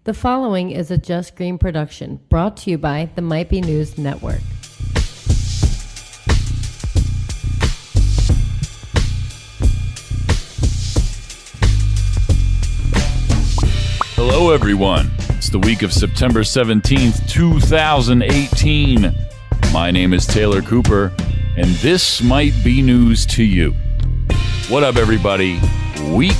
The following is a Just Green production brought to you by the Might Be News Network. Hello, everyone. It's the week of September 17th, 2018. My name is Taylor Cooper, and this might be news to you. What up, everybody? Week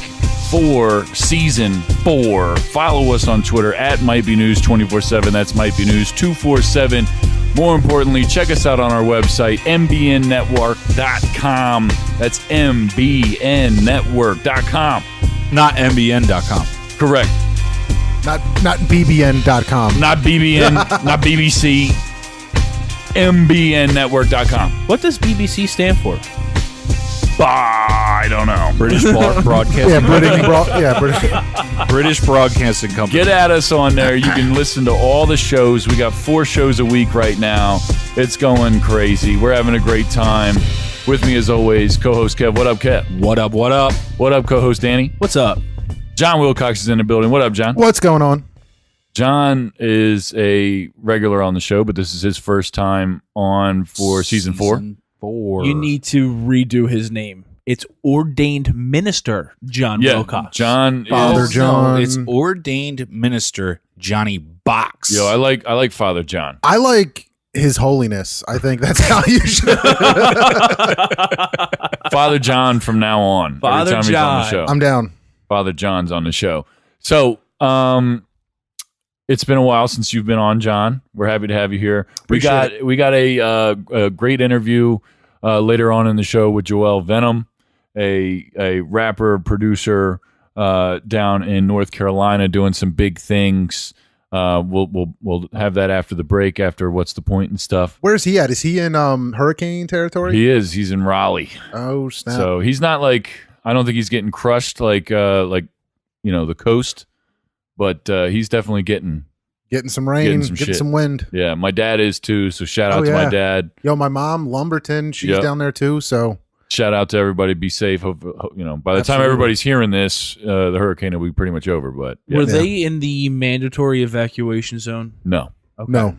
4, Season 4. Follow us on Twitter at MightBeNews247. That's MightBeNews247. More importantly, check us out on our website, mbnnetwork.com. That's mbnnetwork.com. Not mbn.com. Correct. Not bbn.com. Not BBN, not BBC. mbnnetwork.com. What does BBC stand for? I don't know. British Broadcasting. British Broadcasting Company. Get at us on there. You can listen to all the shows. We got 4 shows a week right now. It's going crazy. We're having a great time. With me, as always, co-host Kev. What up, Kev? What up, what up? What up, co-host Danny? What's up? John Wilcox is in the building. What up, John? What's going on? John is a regular on the show, but this is his first time on for Season 4. You need to redo his name. It's ordained minister John Wilcox. Father John. It's ordained minister Johnny Box. Yo, I like Father John. I like His Holiness. I think that's how you should. Father John from now on. Father every time John. He's on the show. I'm down. Father John's on the show. So, it's been a while since you've been on, John. We're happy to have you here. We got a great interview later on in the show with Joel Venom, a rapper producer down in North Carolina doing some big things. We'll have that after the break, after What's the Point and stuff. Where's he at? Is he in hurricane territory? He is. He's in Raleigh. Oh, snap. So he's not like, I don't think he's getting crushed like the coast, but he's definitely getting some rain, getting some wind. Yeah, my dad is too, so shout out to my dad. Yo, my mom, Lumberton, she's down there too, so shout out to everybody. Be safe. By the time everybody's hearing this, the hurricane will be pretty much over. But Were they in the mandatory evacuation zone? No. Okay. No.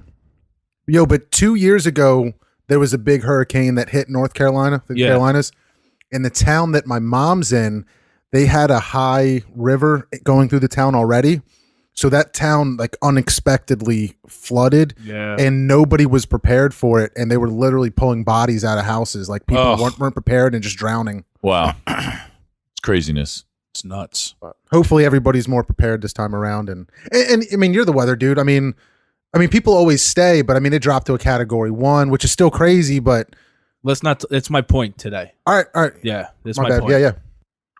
Yo, but 2 years ago, there was a big hurricane that hit North Carolina, the Carolinas. In the town that my mom's in, they had a high river going through the town already. So that town like unexpectedly flooded and nobody was prepared for it. And they were literally pulling bodies out of houses. Like people weren't prepared and just drowning. Wow. It's craziness. It's nuts. But hopefully everybody's more prepared this time around. And I mean, you're the weather dude. I mean, people always stay, but I mean, it dropped to a category 1, which is still crazy, but Let's not. That's my point today. all right. Yeah, that's My my bad. point. Yeah.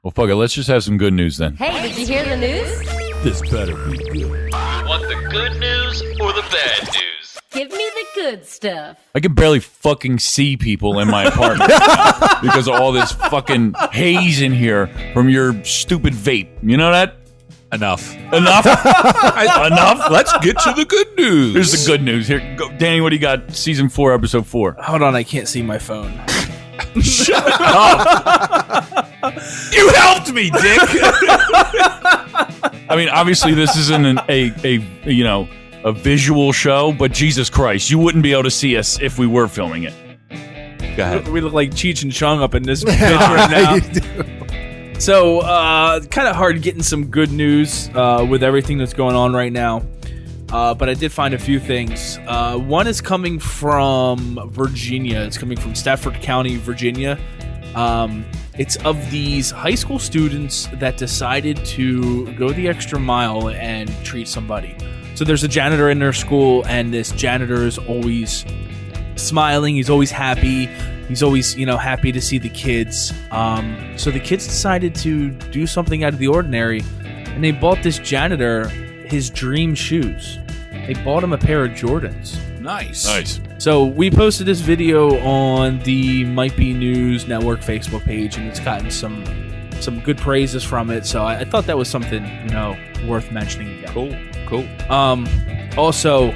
Well, fuck it. Let's just have some good news then. Hey, did you hear the news? This better be good. You want the good news or the bad news? Give me the good stuff. I can barely fucking see people in my apartment now because of all this fucking haze in here from your stupid vape. You know that? Enough. Enough? Let's get to the good news. Here's the good news. Here, go, Danny, what do you got? Season 4, episode 4. Hold on, I can't see my phone. Shut up! You helped me, Dick. I mean, obviously, this isn't a visual show, but Jesus Christ, you wouldn't be able to see us if we were filming it. Go ahead. We look like Cheech and Chong up in this picture right now. So, kind of hard getting some good news with everything that's going on right now. But I did find a few things. One is coming from Virginia. It's coming from Stafford County, Virginia. It's of these high school students that decided to go the extra mile and treat somebody. So there's a janitor in their school, and this janitor is always smiling. He's always happy. He's always, happy to see the kids. So the kids decided to do something out of the ordinary, and they bought this janitor his dream shoes. They bought him a pair of Jordans. Nice. So we posted this video on the Might Be News Network Facebook page, and it's gotten some good praises from it. So I thought that was something, worth mentioning again. Cool. Also,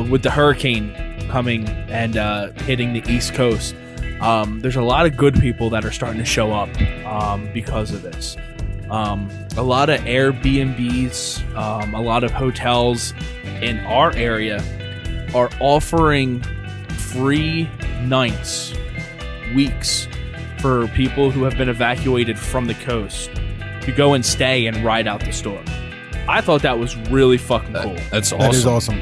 with the hurricane coming and hitting the East Coast, there's a lot of good people that are starting to show up because of this. A lot of Airbnbs, a lot of hotels in our area are offering free nights, weeks for people who have been evacuated from the coast to go and stay and ride out the storm. I thought that was really fucking cool. That's awesome. That is awesome.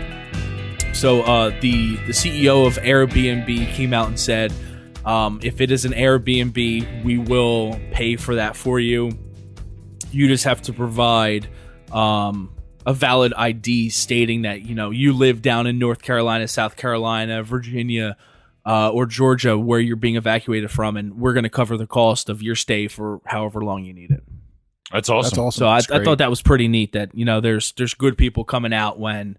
So the CEO of Airbnb came out and said, if it is an Airbnb, we will pay for that for you. You just have to provide a valid ID stating that you live down in North Carolina, South Carolina, Virginia, or Georgia, where you're being evacuated from, and we're going to cover the cost of your stay for however long you need it. That's awesome. That's awesome. So I thought that was pretty neat that there's good people coming out when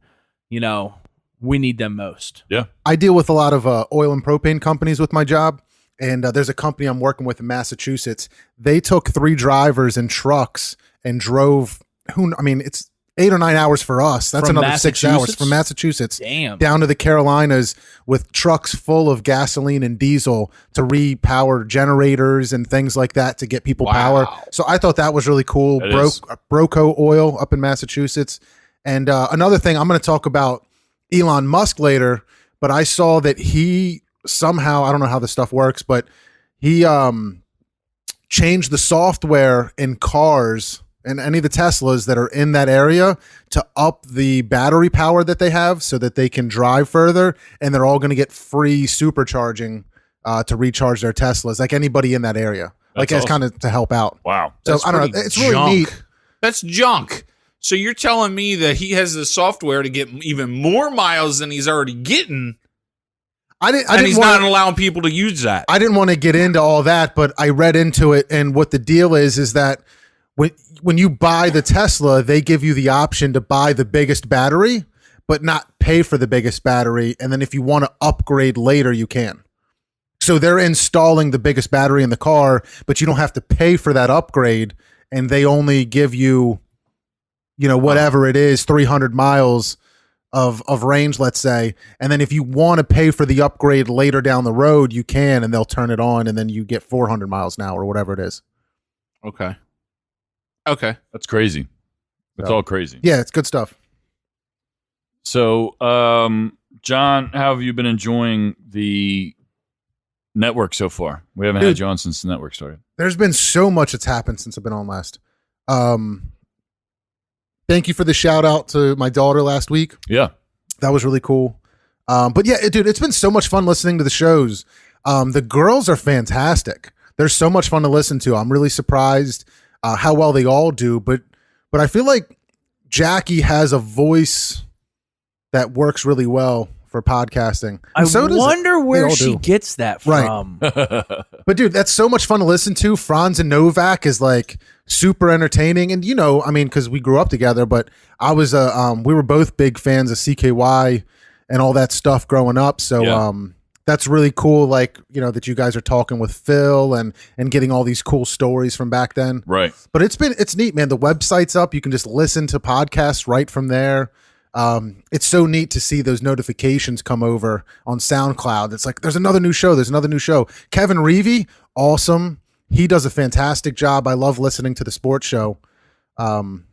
we need them most. Yeah. I deal with a lot of oil and propane companies with my job, and there's a company I'm working with in Massachusetts. They took 3 drivers and trucks and drove. It's 8 or 9 hours for us. That's From another 6 hours from Massachusetts Damn. down to the Carolinas with trucks full of gasoline and diesel to repower generators and things like that to get people power. So I thought that was really cool. That is. Broco Oil up in Massachusetts. And another thing, I'm going to talk about Elon Musk later, but I saw that he somehow, I don't know how this stuff works, but he changed the software in cars and any of the Teslas that are in that area to up the battery power that they have so that they can drive further, and they're all going to get free supercharging to recharge their Teslas, like anybody in that area. That's As awesome. kind of to help out. Wow. So That's I don't know. pretty It's really junk. neat. That's junk. So you're telling me that he has the software to get even more miles than he's already getting, And and he's not allowing people to use that. I didn't want to get into all that, but I read into it, and what the deal is that when you buy the Tesla, they give you the option to buy the biggest battery, but not pay for the biggest battery. And then if you want to upgrade later, you can. So they're installing the biggest battery in the car, but you don't have to pay for that upgrade. And they only give you, whatever it is, 300 miles of range, let's say. And then if you want to pay for the upgrade later down the road, you can, and they'll turn it on, and then you get 400 miles an hour or whatever it is. Okay. That's crazy. That's So- all crazy. Yeah, it's good stuff. So, John, how have you been enjoying the network so far? We haven't had Dude. you on since the network started. There's been so much that's happened since I've been on last. Thank you for the shout out to my daughter last week. Yeah. That was really cool. But yeah, dude, it's been so much fun listening to the shows. The girls are fantastic. They're so much fun to listen to. I'm really surprised how well they all do. But I feel like Jackie has a voice that works really well for podcasting. I And so does- wonder they where all she do. gets that Right. from. But dude, that's so much fun to listen to. Franz and Novak is like super entertaining, and because we grew up together. But I was we were both big fans of CKY and all that stuff growing up. So Yeah. that's really cool. Like that you guys are talking with Phil and getting all these cool stories from back then. Right. But it's neat, man. The website's up. You can just listen to podcasts right from there. It's so neat to see those notifications come over on SoundCloud. It's like, there's another new show. There's another new show. Kevin Reevey, awesome. He does a fantastic job. I love listening to the sports show.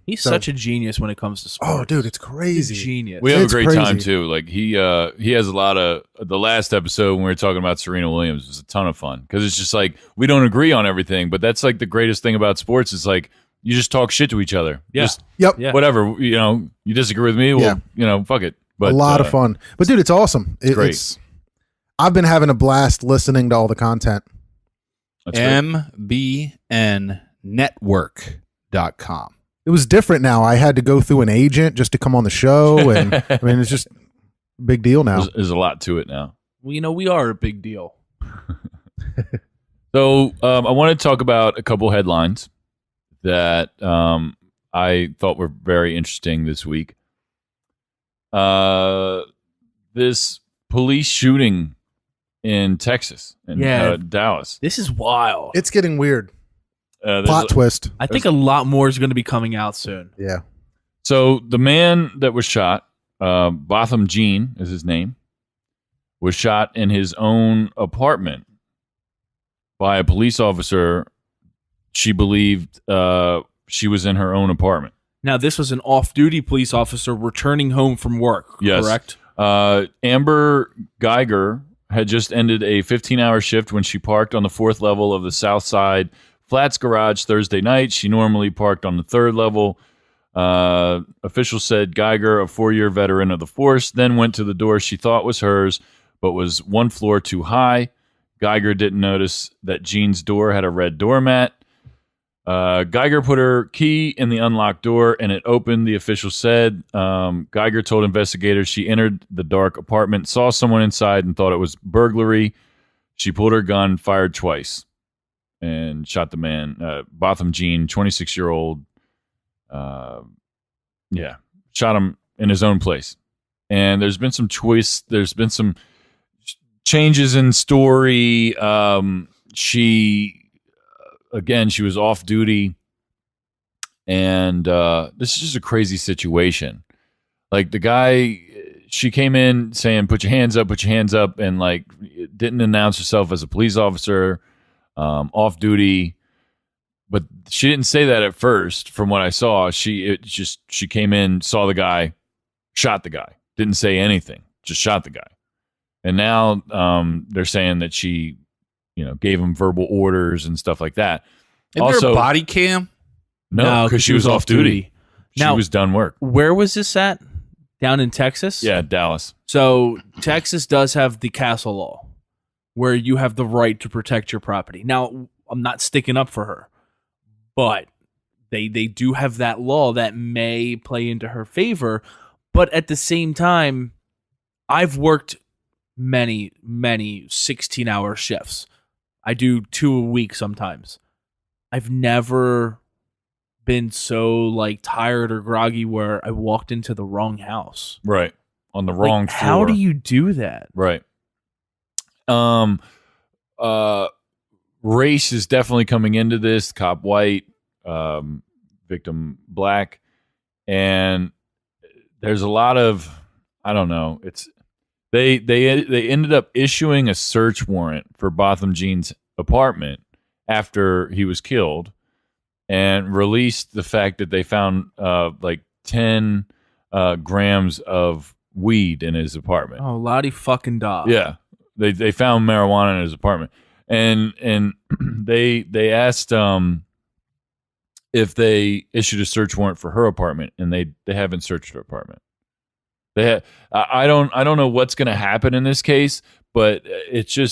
He's So- such a genius when it comes to sports. Oh, dude, it's He's a crazy. genius. We have It's a great crazy. time too. Like he has a lot of the last episode when we were talking about Serena Williams was a ton of fun because it's just like we don't agree on everything, but that's like the greatest thing about sports is like you just talk shit to each other. Yeah. Just Yep. Yeah. whatever, you disagree with me, well, fuck it. But a lot of fun. But dude, it's awesome. great. I've been having a blast listening to all the content. That's great. mbnnetwork.com. It was different now. I had to go through an agent just to come on the show. And it's just a big deal now. There's a lot to it now. Well, we are a big deal. So I want to talk about a couple headlines that I thought were very interesting this week. This police shooting in Texas, in Yeah. Dallas. This is wild. It's getting weird. There's Plot twist. I think a lot more is going to be coming out soon. Yeah. So the man that was shot, Botham Jean is his name, was shot in his own apartment by a police officer. She believed she was in her own apartment. Now, this was an off-duty police officer returning home from work, Yes. correct? Amber Geiger had just ended a 15-hour shift when she parked on the 4th level of the South Side Flats garage Thursday night. She normally parked on the 3rd level. Officials said Geiger, a 4-year veteran of the force, then went to the door she thought was hers, but was one floor too high. Geiger didn't notice that Jean's door had a red doormat. Geiger put her key in the unlocked door and it opened, the official said. Geiger told investigators she entered the dark apartment, saw someone inside, and thought it was burglary. She pulled her gun, fired twice, and shot the man. Botham Jean, 26-year-old. Shot him in his own place. And there's been some choice. There's been some changes in story. She was off duty, and this is just a crazy situation. Like the guy, she came in saying, put your hands up, and like didn't announce herself as a police officer, off duty. But she didn't say that at first. From what I saw, she came in, saw the guy, shot the guy, didn't say anything, just shot the guy. And now they're saying that she, gave him verbal orders and stuff like that. Isn't there a body cam? No, because she was off duty. She was done work. Where was this at? Down in Texas? Yeah, Dallas. So Texas does have the castle law where you have the right to protect your property. Now, I'm not sticking up for her, but they do have that law that may play into her favor. But at the same time, I've worked many 16-hour shifts. I do 2 a week sometimes. I've never been so tired or groggy where I walked into the wrong house. Right. On the wrong floor. How do you do that? Right. Race is definitely coming into this. Cop white, victim black. And there's a lot of, I don't know, they ended up issuing a search warrant for Botham Jean's apartment after he was killed, and released the fact that they found 10 grams of weed in his apartment. Oh, lottie fucking dog. Yeah, they found marijuana in his apartment, and they asked if they issued a search warrant for her apartment, and they haven't searched her apartment. I don't know what's going to happen in this case, but it's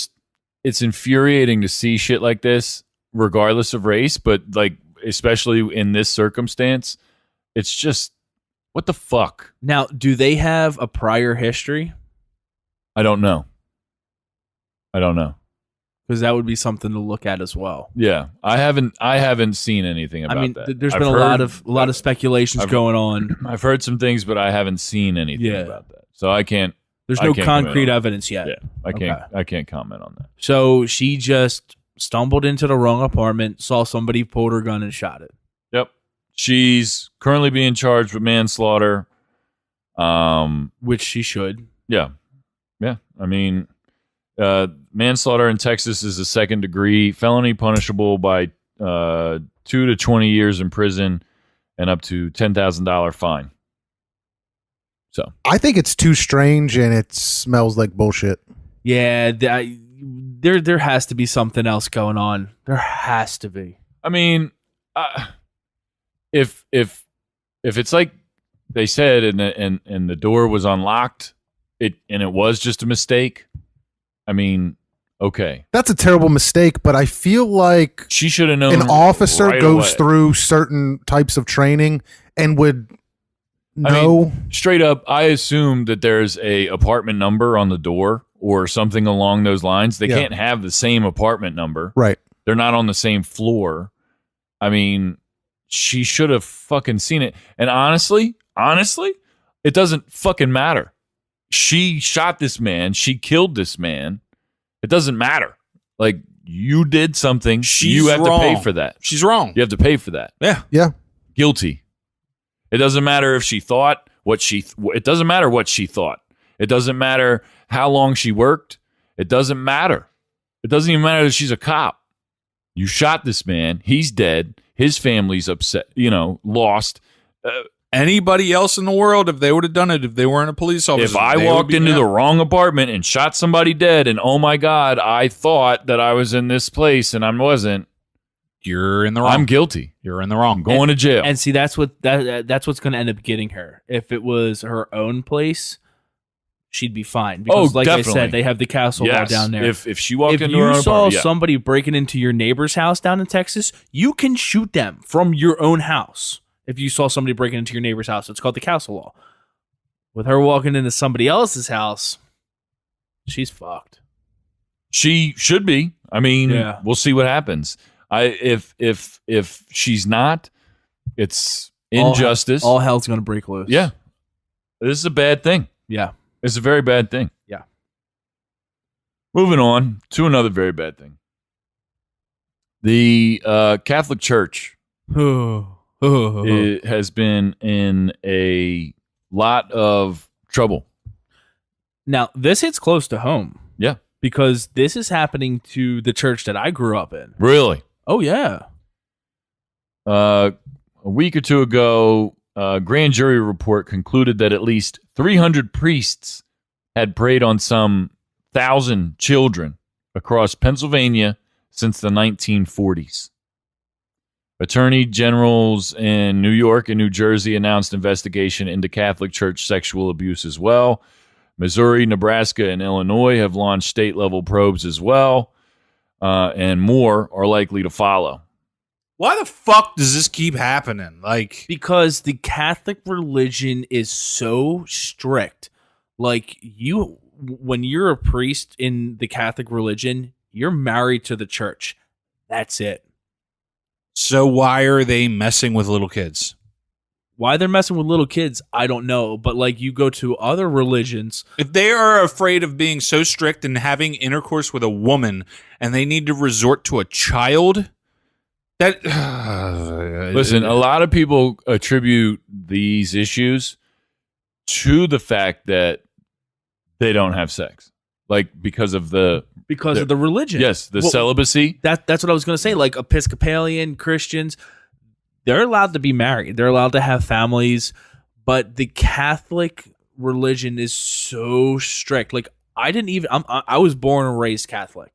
infuriating to see shit like this, regardless of race, but especially in this circumstance, it's just, what the fuck? Now, do they have a prior history? I don't know. Because that would be something to look at as well. Yeah, I haven't seen anything about that. There's been a lot of speculations going on. I've heard some things, but I haven't seen anything about that. So I can't. There's no concrete evidence yet. Yeah, I can't comment on that. So she just stumbled into the wrong apartment, saw somebody, pulled her gun, and shot it. Yep. She's currently being charged with manslaughter. Which she should. Yeah. Yeah. I mean, manslaughter in Texas is a second-degree felony punishable by 2 to 20 years in prison and up to $10,000 fine. So I think it's too strange and it smells like bullshit. Yeah, there has to be something else going on. There has to be. I mean, if it's like they said, and the door was unlocked, and it was just a mistake. I mean, okay, that's a terrible mistake, but I feel like she should have known. An officer right goes away. through certain types of training and would know. I mean, straight up, I assume that there's a apartment number on the door or something along those lines. They can't have the same apartment number. Right. They're not on the same floor. I mean, she should have fucking seen it. And honestly, it doesn't fucking matter. She shot this man. She killed this man. It doesn't matter. You did something. You have to pay for that. She's wrong. You have to pay for that. Yeah. Yeah. Guilty. It doesn't matter if she thought it doesn't matter what she thought. It doesn't matter how long she worked. It doesn't matter. It doesn't even matter that she's a cop. You shot this man. He's dead. His family's upset, lost. Anybody else in the world, if they would have done it, if they weren't a police officer, If I they would walked be into mad. the wrong apartment and shot somebody dead, and oh my God, I thought that I was in this place and I wasn't, You're in the wrong. I'm guilty. You're in the wrong. I'm going to jail. And see, that's what's going to end up getting her. If it was her own place, she'd be fine. Because, like definitely. I said, they have the castle law Yes. down there. If she walked If into her you own saw apartment, yeah. somebody breaking into your neighbor's house down in Texas, you can shoot them from your own house. If you saw somebody breaking into your neighbor's house, it's called the castle law. With her walking into somebody else's house, she's fucked. She should be. I mean, Yeah. we'll see what happens. If she's not, it's injustice. All hell's going to break loose. Yeah. This is a bad thing. Yeah. It's a very bad thing. Yeah. Moving on to another very bad thing. The Catholic Church it has been in a lot of trouble. Now, this hits close to home. Yeah. Because this is happening to the church that I grew up in. Really? Oh, yeah. A week or two ago, a grand jury report concluded that at least 300 priests had preyed on some 1,000 children across Pennsylvania since the 1940s. Attorney generals in New York and New Jersey announced investigation into Catholic Church sexual abuse as well. Missouri, Nebraska, and Illinois have launched state-level probes as well, and more are likely to follow. Why the fuck does this keep happening? Like, Because the Catholic religion is so strict. Like, when you're a priest in the Catholic religion, you're married to the church. That's it. so why are they messing with little kids? Why they're messing with little kids, I don't know. But like, you go to other religions. If they are afraid of being so strict and having intercourse with a woman, and they need to resort to a child, that Listen, a lot of people attribute these issues to the fact that they don't have sex, like because of the religion. yes, the Well, celibacy. That's what I was going to say. Like Episcopalian Christians, they're allowed to be married. They're allowed to have families, but the Catholic religion is so strict. Like I was born and raised Catholic.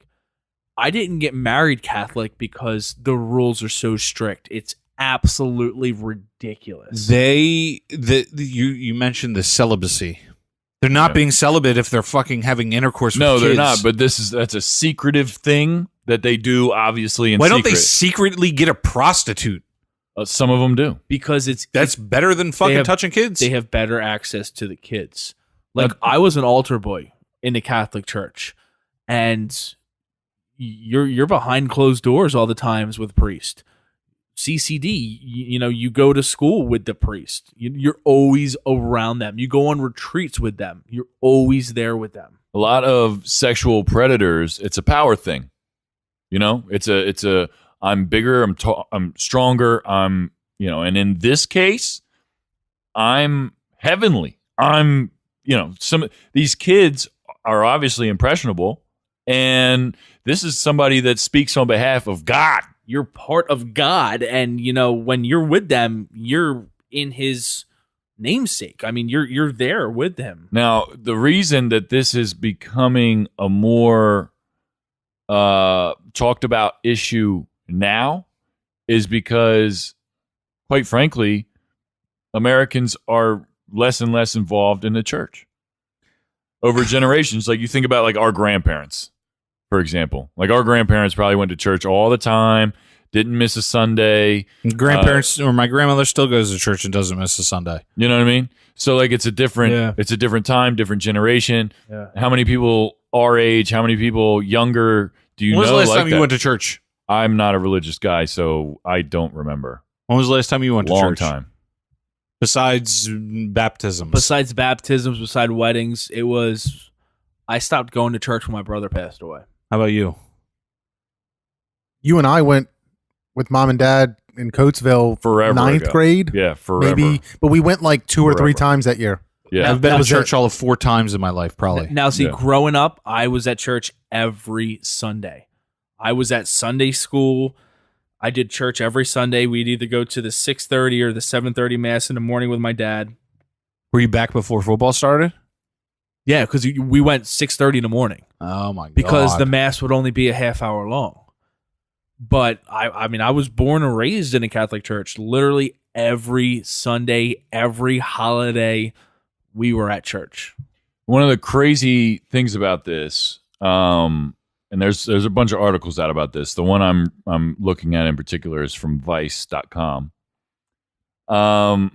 I didn't get married Catholic because the rules are so strict. It's absolutely ridiculous. You mentioned the celibacy. They're not being celibate if they're fucking having intercourse No, with they're kids. not. But that's a secretive thing that they do, obviously. In Why secret. don't they secretly get a prostitute? Some of them do. Because That's better than fucking touching kids. They have better access to the kids. Like I was an altar boy in the Catholic Church, and you're behind closed doors all the times with priest. CCD, you go to school with the priest. You're always around them. You go on retreats with them. You're always there with them. A lot of sexual predators. It's a power thing. It's a. I'm bigger. I'm stronger. And in this case, I'm heavenly. Some these kids are obviously impressionable, and this is somebody that speaks on behalf of God. You're part of God, and when you're with them, you're in His namesake. I mean, you're there with Him. Now, the reason that this is becoming a more talked about issue now is because, quite frankly, Americans are less and less involved in the church over generations. Like you think about like our grandparents, for example. Like our grandparents probably went to church all the time, didn't miss a Sunday. Grandparents or my grandmother still goes to church and doesn't miss a Sunday. You know what I mean? So like it's a different time, different generation. Yeah. How many people our age, how many people younger do you When was know the last like time that? you went to church? I'm not a religious guy, so I don't remember. When was the last time you went to Long church? time. Besides baptisms. Besides baptisms, beside weddings, I stopped going to church when my brother passed away. How about you? You and I went with mom and dad in Coatesville Forever ninth ago. grade. Yeah, forever. Maybe, but we went like 2 or 3 Forever. times that year. Yeah. I've been That to was church it. all of 4 times in my life, probably. Now, see, Yeah. growing up, I was at church every Sunday. I was at Sunday school. I did church every Sunday. We'd either go to the 6:30 or the 7:30 mass in the morning with my dad. Were you back before football started? Yeah, because we went 6:30 in the morning Oh my god! because the mass would only be a half hour long. But I mean, I was born and raised in a Catholic church. Literally every Sunday, every holiday, we were at church. One of the crazy things about this, and there's a bunch of articles out about this. The one I'm looking at in particular is from Vice.com. If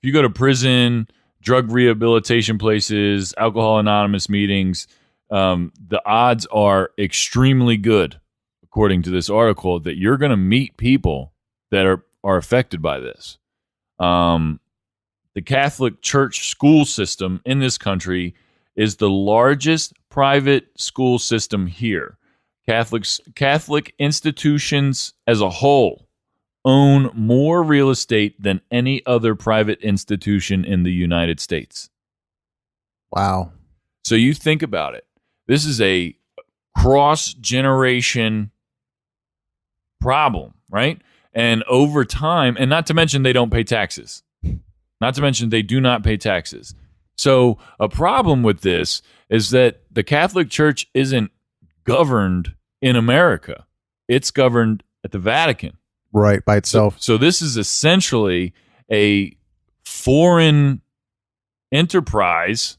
you go to prison, drug rehabilitation places, Alcohol Anonymous meetings, the odds are extremely good, according to this article, that you're going to meet people that are affected by this. The Catholic Church school system in this country is the largest private school system here. Catholic institutions as a whole own more real estate than any other private institution in the United States. Wow. So you think about it. This is a cross-generation problem, right? And over time, and not to mention they don't pay taxes. Not to mention they do not pay taxes. So a problem with this is that the Catholic Church isn't governed in America. It's governed at the Vatican. Right, by itself. So this is essentially a foreign enterprise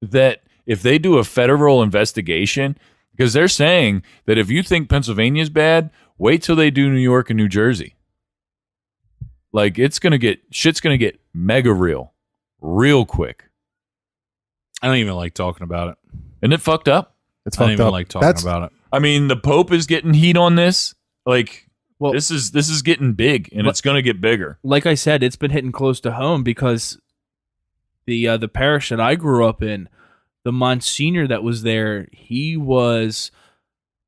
that if they do a federal investigation, because they're saying that if you think Pennsylvania is bad, wait till they do New York and New Jersey. Like shit's going to get mega real quick. I don't even like talking about it. Isn't it fucked up? It's I don't fucked even up. like talking about it. I mean, the Pope is getting heat on this. Like, Well, this is getting big, and it's going to get bigger. like I said, it's been hitting close to home because the parish that I grew up in, the Monsignor that was there, he was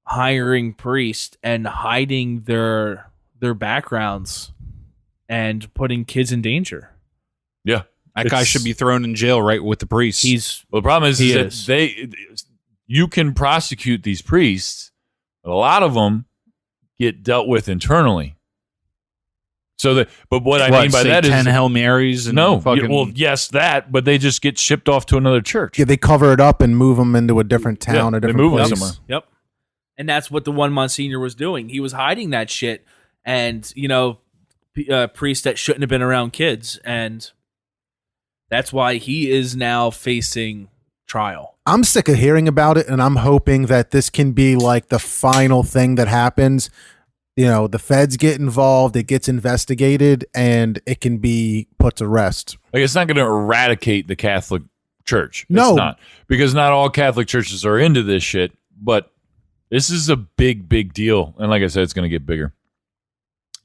hiring priests and hiding their backgrounds and putting kids in danger. Yeah. That guy should be thrown in jail right with the priests. Well, the problem is He that is. you can prosecute these priests, but a lot of them get dealt with internally. But what I mean by that is 10 Hail Marys and no. fucking, Well, yes, that, but they just get shipped off to another church. Yeah, they cover it up and move them into a different town, Yeah, a they different move 'em place. somewhere. Yep. And that's what the one Monsignor was doing. He was hiding that shit and, priests that shouldn't have been around kids. And that's why he is now facing trial. I'm sick of hearing about it, and I'm hoping that this can be like the final thing that happens. The feds get involved, it gets investigated, and it can be put to rest. Like, it's not going to eradicate the Catholic Church. No. It's not. Because not all Catholic churches are into this shit, but this is a big, big deal. And like I said, it's going to get bigger.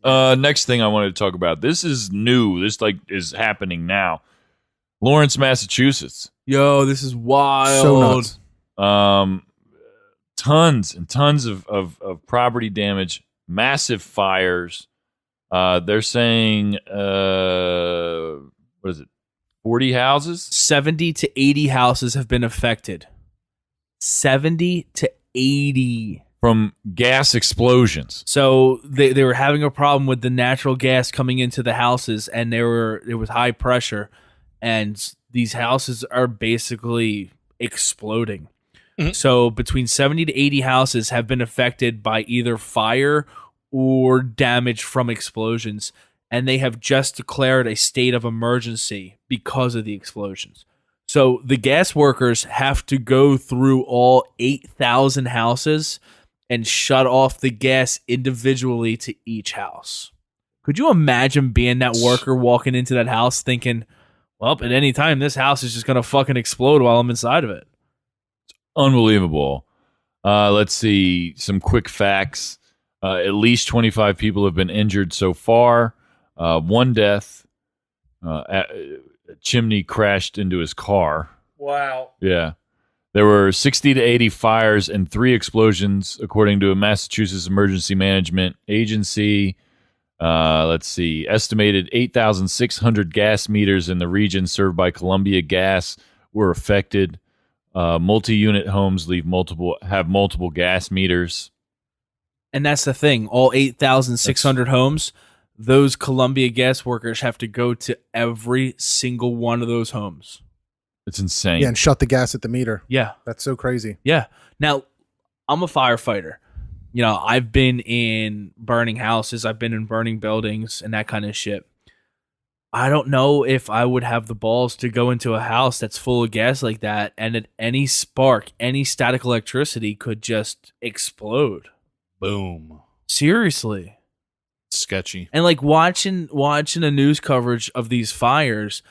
Next thing I wanted to talk about. This is new. This is happening now. Lawrence, Massachusetts. Yo, this is wild. So nuts. Tons and tons of property damage, massive fires. They're saying, what is it, 40 houses? 70 to 80 houses have been affected. 70 to 80. From gas explosions. So they were having a problem with the natural gas coming into the houses, and it was high pressure, and these houses are basically exploding. Mm-hmm. So between 70 to 80 houses have been affected by either fire or damage from explosions, and they have just declared a state of emergency because of the explosions. So the gas workers have to go through all 8,000 houses and shut off the gas individually to each house. Could you imagine being that worker walking into that house thinking, well, at any time, this house is just going to fucking explode while I'm inside of it? Unbelievable. Let's see some quick facts. At least 25 people have been injured so far. One death. A chimney crashed into his car. Wow. Yeah. There were 60 to 80 fires and 3 explosions, according to a Massachusetts Emergency Management Agency. Let's see. Estimated 8,600 gas meters in the region served by Columbia Gas were affected. Multi-unit homes have multiple gas meters. And that's the thing. All 8,600 homes, those Columbia gas workers have to go to every single one of those homes. It's insane. Yeah, and shut the gas at the meter. Yeah. That's so crazy. Yeah. Now, I'm a firefighter. You know, I've been in burning houses, I've been in burning buildings and that kind of shit. I don't know if I would have the balls to go into a house that's full of gas like that, and at any spark, any static electricity could just explode. Boom. Seriously. Sketchy. And like watching the news coverage of these fires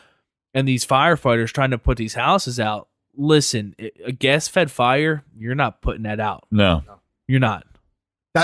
and these firefighters trying to put these houses out. Listen, a gas-fed fire, you're not putting that out. No. You're not.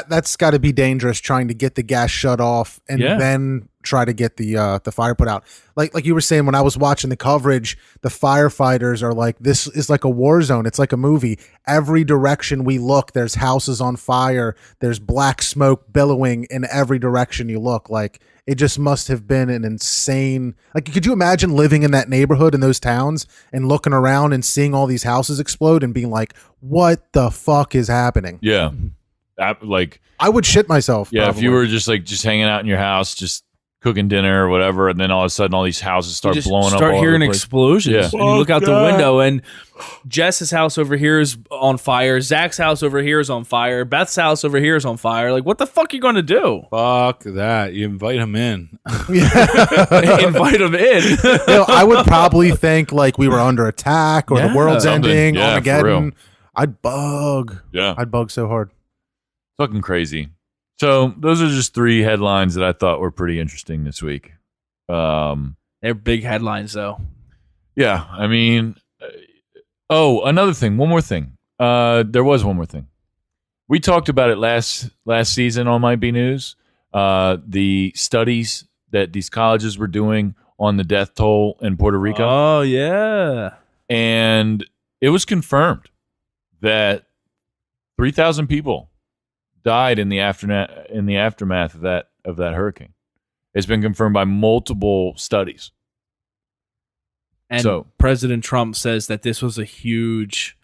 That's got to be dangerous, trying to get the gas shut off and then try to get the fire put out. Like you were saying, when I was watching the coverage, the firefighters are like, this is like a war zone. It's like a movie. Every direction we look, there's houses on fire. There's black smoke billowing in every direction you look. Like, it just must have been an insane. Like, could you imagine living in that neighborhood in those towns and looking around and seeing all these houses explode and being like, what the fuck is happening? Yeah. Like, I would shit myself. yeah, probably. if you were just hanging out in your house, just cooking dinner or whatever, and then all of a sudden all these houses start You just blowing up. Start all hearing over the place. explosions. Yeah. And you look out the window, and Jess's house over here is on fire. Zach's house over here is on fire. Beth's house over here is on fire. Like, what the fuck are you going to do? Fuck that. You invite him in. Invite them in. You know, I would probably think like we were under attack or the world's Something. ending, Yeah, for Armageddon. real. I'd bug. Yeah. I'd bug so hard. Fucking crazy. So those are just 3 headlines that I thought were pretty interesting this week. They're big headlines, though. Yeah, I mean, another thing. One more thing. There was one more thing. We talked about it last season on My Be News. The studies that these colleges were doing on the death toll in Puerto Rico. Oh, yeah. And it was confirmed that 3,000 people died in the aftermath of that hurricane. It's been confirmed by multiple studies. And So- President Trump says that this was a huge,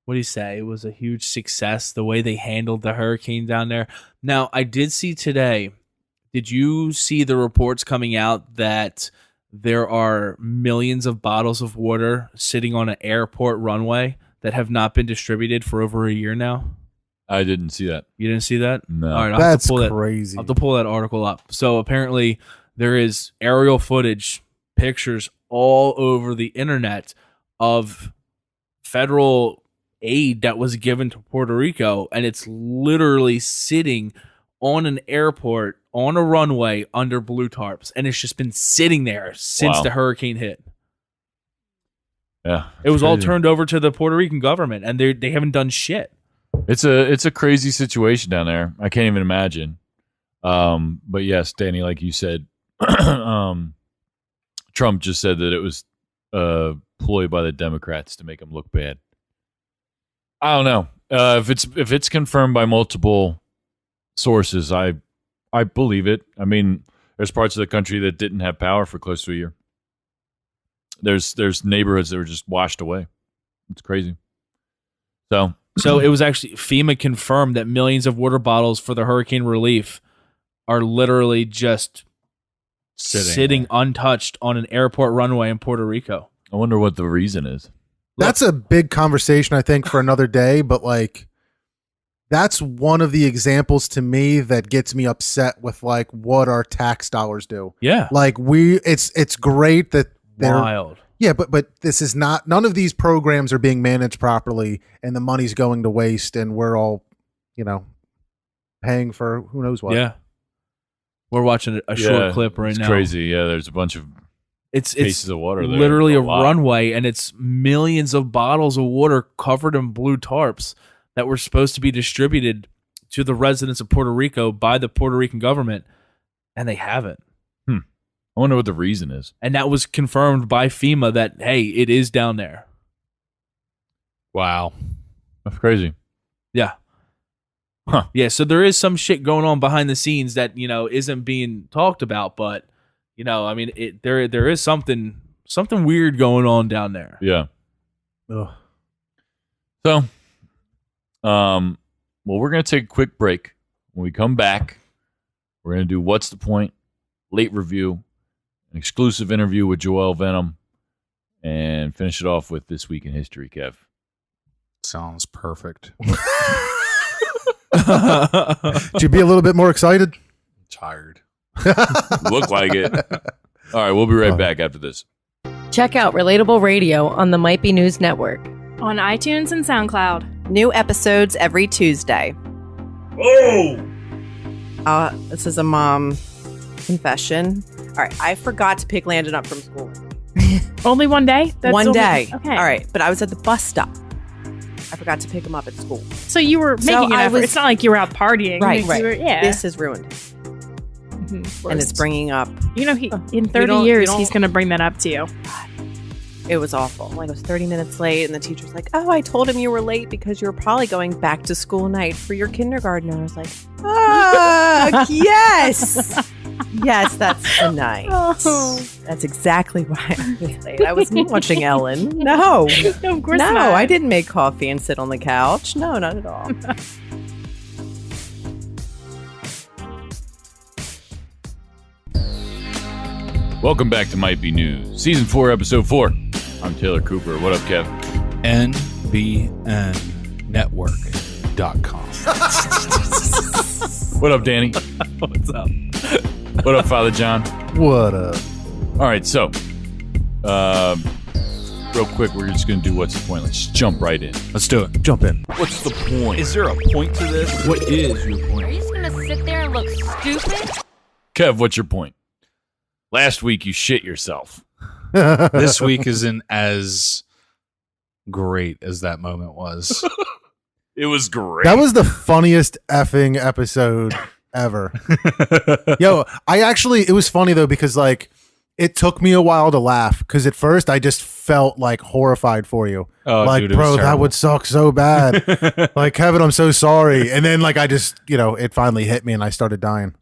what do you say? It was a huge success, the way they handled the hurricane down there. Now, I did see today, did you see the reports coming out that there are millions of bottles of water sitting on an airport runway that have not been distributed for over a year now? I didn't see that. You didn't see that? No. All right, I'll have That's to pull crazy. I'll have to pull that article up. So apparently there is aerial footage, pictures all over the internet of federal aid that was given to Puerto Rico, and it's literally sitting on an airport on a runway under blue tarps, and it's just been sitting there since Wow. the hurricane hit. Yeah. It was all crazy. turned over to the Puerto Rican government, and they haven't done shit. It's a crazy situation down there. I can't even imagine. But yes, Danny, like you said, Trump just said that it was a ploy by the Democrats to make him look bad. I don't know. If it's confirmed by multiple sources, I believe it. I mean, there's parts of the country that didn't have power for close to a year. There's neighborhoods that were just washed away. It's crazy. So it was actually FEMA confirmed that millions of water bottles for the hurricane relief are literally just sitting untouched on an airport runway in Puerto Rico. I wonder what the reason is. That's a big conversation, I think, for another day. But like, that's one of the examples to me that gets me upset with like what our tax dollars do. Yeah. Like it's great that they're Wild. yeah, but this is not. None of these programs are being managed properly, and the money's going to waste, and we're all, paying for who knows what. Yeah. We're watching a short clip right it's now. crazy. Yeah, there's a bunch of It's cases of water there. literally a lot. runway, and it's millions of bottles of water covered in blue tarps that were supposed to be distributed to the residents of Puerto Rico by the Puerto Rican government, and they haven't. I wonder what the reason is. And that was confirmed by FEMA that, hey, it is down there. Wow. That's crazy. Yeah. Huh. Yeah, so there is some shit going on behind the scenes that, isn't being talked about, but, I mean, there is something weird going on down there. Yeah. Ugh. So, well, we're going to take a quick break. When we come back, we're going to do What's the Point, late review, an exclusive interview with Joel Venom, and finish it off with This Week in History, Kev. Sounds perfect. Should you be a little bit more excited? Tired. Look like it. All right, we'll be right back after this. Check out Relatable Radio on the Might Be News Network. On iTunes and SoundCloud. New episodes every Tuesday. Oh! This is a mom confession. All right, I forgot to pick Landon up from school. Only one day? One day. Okay. All right, but I was at the bus stop. I forgot to pick him up at school. So you were making an effort. It's not like you were out partying. Right. You were, yeah. This is ruined. And it's bringing up... You know, in 30 years, he's going to bring that up to you. It was awful. Like, I was 30 minutes late, and the teacher's like, oh, I told him you were late because you were probably going back to school night for your kindergarten. I was like, yes. Yes, that's the night. Oh. That's exactly why I was late. I was watching Ellen. No. Of course No, not. I didn't make coffee and sit on the couch. No, not at all. Welcome back to Might Be News, Season 4, Episode 4. I'm Taylor Cooper. What up, Kev? NBNnetwork.com. What up, Danny? What's up? What up, Father John? What up? All right, so, real quick, we're just going to do What's the Point? Let's jump right in. Let's do it. Jump in. What's the point? Is there a point to this? What is your Are point? you just going to sit there and look stupid? Kev, what's your point? Last week, you shit yourself. This week isn't as great as that moment was. It was great. That was the funniest effing episode ever. Yo, it was funny though, because like it took me a while to laugh, because at first I just felt like horrified for you. Oh, like, dude, it was bro, that terrible. would suck so bad. Like, Kevin, I'm so sorry. And then like I just, it finally hit me and I started dying.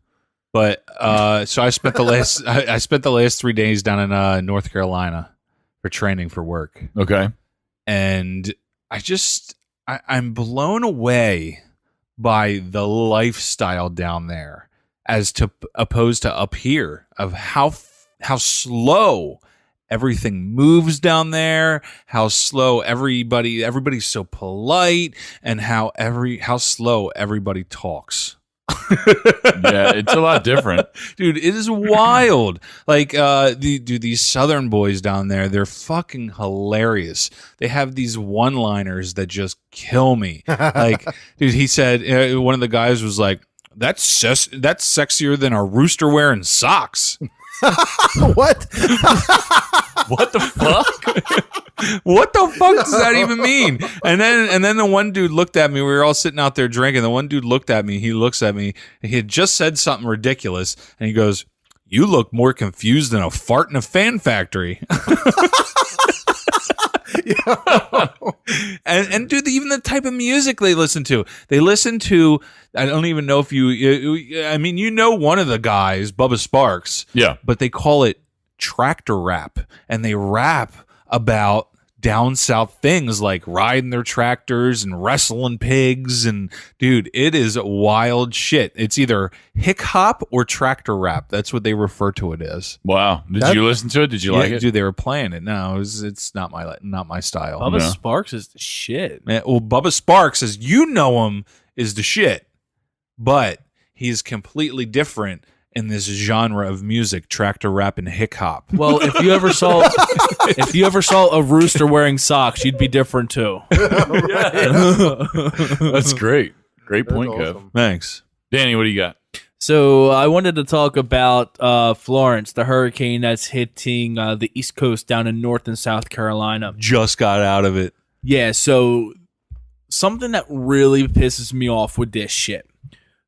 But so I spent the last 3 days down in North Carolina for training for work, Okay. and I'm blown away by the lifestyle down there, as to opposed to up here, of how slow everything moves down there, how slow everybody's so polite, and how slow everybody talks. Yeah, it's a lot different. Dude, it is wild. Like, these Southern boys down there, they're fucking hilarious. They have these one-liners that just kill me. Like, dude, he said, one of the guys was like, that's sexier than a rooster wearing socks. What? What the fuck? What the fuck does that even mean? And then the one dude looked at me. We were all sitting out there drinking. The one dude looked at me. He looks at me. He had just said something ridiculous, and he goes, "You look more confused than a fart in a fan factory." and dude, even the type of music they listen to. I don't even know if one of the guys, Bubba Sparks. Yeah. But they call it tractor rap, and they rap about down south things like riding their tractors and wrestling pigs, and dude, it is wild shit. It's either hick hop or tractor rap. That's what they refer to it as. Wow. Did you listen to it? Did you like it? Dude, they were playing it. No, it's not my style. Bubba No. Sparks is the shit. Man, well, Bubba Sparks, as you know him, is the shit, but he's completely different in this genre of music, tractor rap and hick hop. Well, if you ever saw a rooster wearing socks, you'd be different too. That's great. Great point, Kev. Thanks. Danny, what do you got? So I wanted to talk about Florence, the hurricane that's hitting the East Coast down in North and South Carolina. Just got out of it. Yeah, so something that really pisses me off with this shit.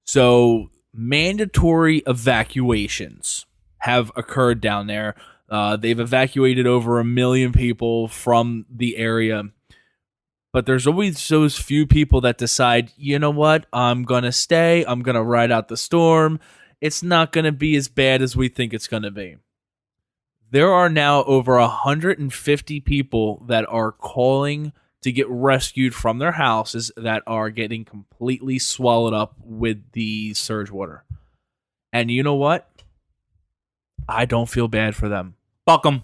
So mandatory evacuations have occurred down there. They've evacuated over 1 million people from the area. But there's always those few people that decide, you know what, I'm going to stay. I'm going to ride out the storm. It's not going to be as bad as we think it's going to be. There are now over 150 people that are calling to get rescued from their houses that are getting completely swallowed up with the surge water. And you know what? I don't feel bad for them. Fuck them.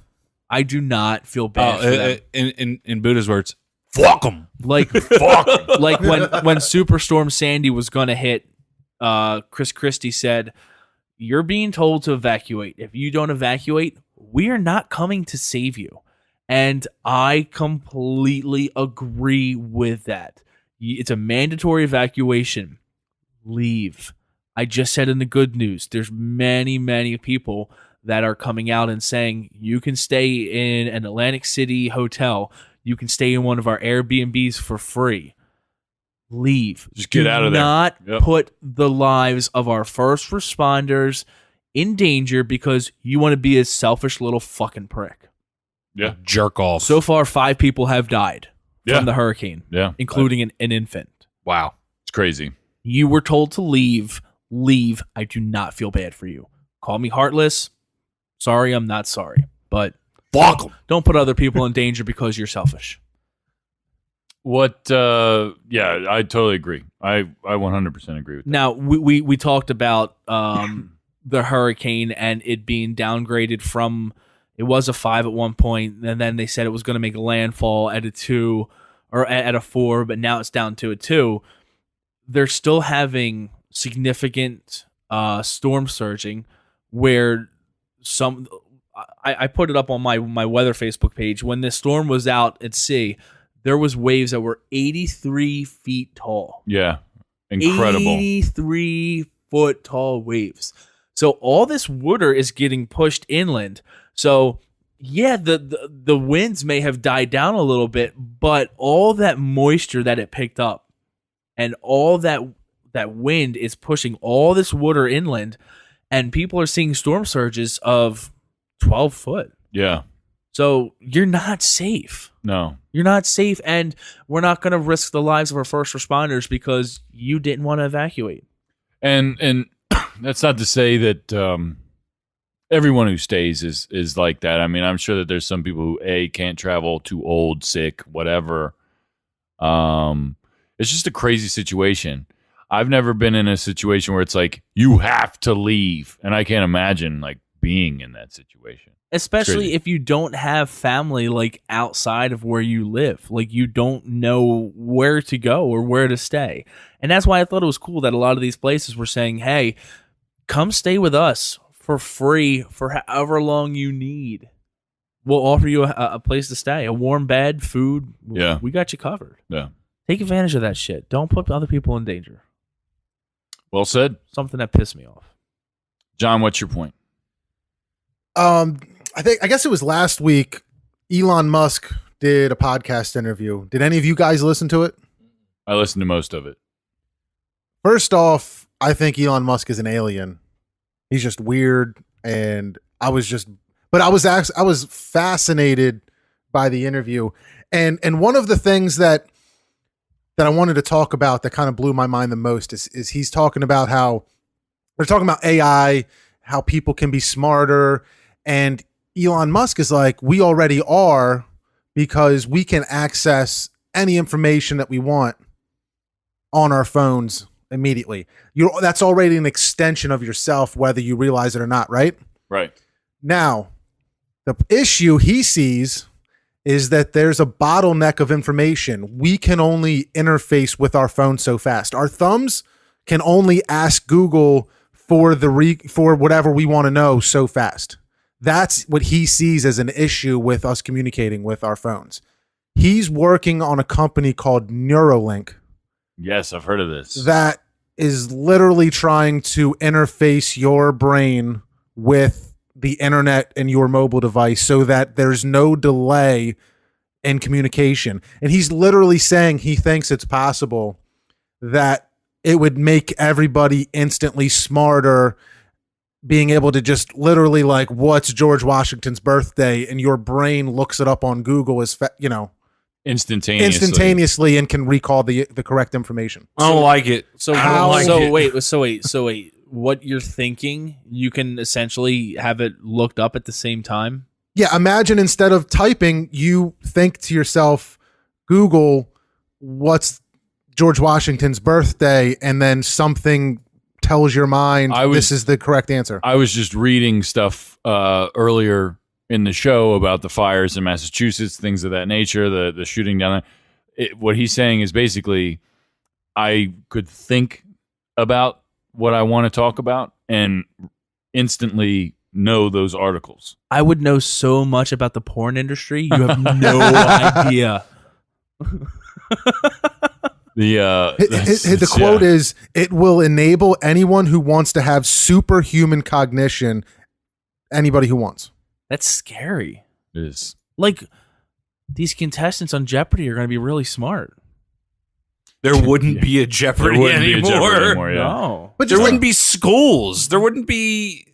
I do not feel bad for them. In Buddha's words, fuck them. Like fuck. Like when Superstorm Sandy was gonna hit, Chris Christie said, "You're being told to evacuate. If you don't evacuate, we are not coming to save you." And I completely agree with that. It's a mandatory evacuation. Leave. I just said in the good news, there's many, many people that are coming out and saying you can stay in an Atlantic City hotel. You can stay in one of our Airbnbs for free. Leave. Just get out of there. Do not put the lives of our first responders in danger because you want to be a selfish little fucking prick. Yeah. Jerk off. So far, 5 people have died from the hurricane, including an infant. Wow. It's crazy. You were told to leave. Leave. I do not feel bad for you. Call me heartless. Sorry, I'm not sorry. But fuck them. Don't put other people in danger because you're selfish. What? Yeah, I totally agree. I 100% agree with that. Now, we talked about the hurricane and it being downgraded from, it was a 5 at one point, and then they said it was going to make a landfall at a 2 or at a 4, but now it's down to a 2. They're still having significant storm surging where I put it up on my weather Facebook page. When this storm was out at sea, there was waves that were 83 feet tall. Yeah, incredible. 83-foot tall waves. So all this water is getting pushed inland. So yeah, the winds may have died down a little bit, but all that moisture that it picked up and all that wind is pushing all this water inland, and people are seeing storm surges of 12 foot. Yeah. So you're not safe. No. You're not safe, and we're not going to risk the lives of our first responders because you didn't want to evacuate. And that's not to say that everyone who stays is like that. I mean, I'm sure that there's some people who can't travel, too old, sick, whatever. It's just a crazy situation. I've never been in a situation where it's like you have to leave, and I can't imagine like being in that situation. Especially if you don't have family like outside of where you live. Like you don't know where to go or where to stay. And that's why I thought it was cool that a lot of these places were saying, hey, come stay with us for free for however long you need. We'll offer you a place to stay, a warm bed, food. Yeah. We got you covered. Yeah. Take advantage of that shit. Don't put other people in danger. Well said. Something that pissed me off. John, what's your point? I guess it was last week. Elon Musk did a podcast interview. Did any of you guys listen to it? I listened to most of it. First off, I think Elon Musk is an alien. He's just weird, and I was fascinated by the interview, and one of the things that I wanted to talk about that kind of blew my mind the most is he's talking about how they're talking about AI, how people can be smarter, and Elon Musk is like, we already are, because we can access any information that we want on our phones immediately. That's already an extension of yourself, whether you realize it or not, right? Right. Now, the issue he sees is that there's a bottleneck of information. We can only interface with our phone so fast. Our thumbs can only ask Google for whatever we want to know so fast. That's what he sees as an issue with us communicating with our phones. He's working on a company called Neuralink. Yes, I've heard of this. That is literally trying to interface your brain with the internet and your mobile device so that there's no delay in communication. And he's literally saying he thinks it's possible that it would make everybody instantly smarter, being able to just literally like, what's George Washington's birthday? And your brain looks it up on Google as instantaneously and can recall the correct information. I don't like it. Wait. What you're thinking, you can essentially have it looked up at the same time? Yeah, imagine instead of typing, you think to yourself, Google what's George Washington's birthday, and then something tells your mind this is the correct answer. I was just reading stuff earlier in the show about the fires in Massachusetts, things of that nature, the shooting down there. What he's saying is basically, I could think about what I want to talk about and instantly know those articles. I would know so much about the porn industry. You have no idea. The quote is, "It will enable anyone who wants to have superhuman cognition, anybody who wants." That's scary. It is. Like, these contestants on Jeopardy are going to be really smart. There wouldn't be a Jeopardy anymore. Yeah. No. But there wouldn't be schools. There wouldn't be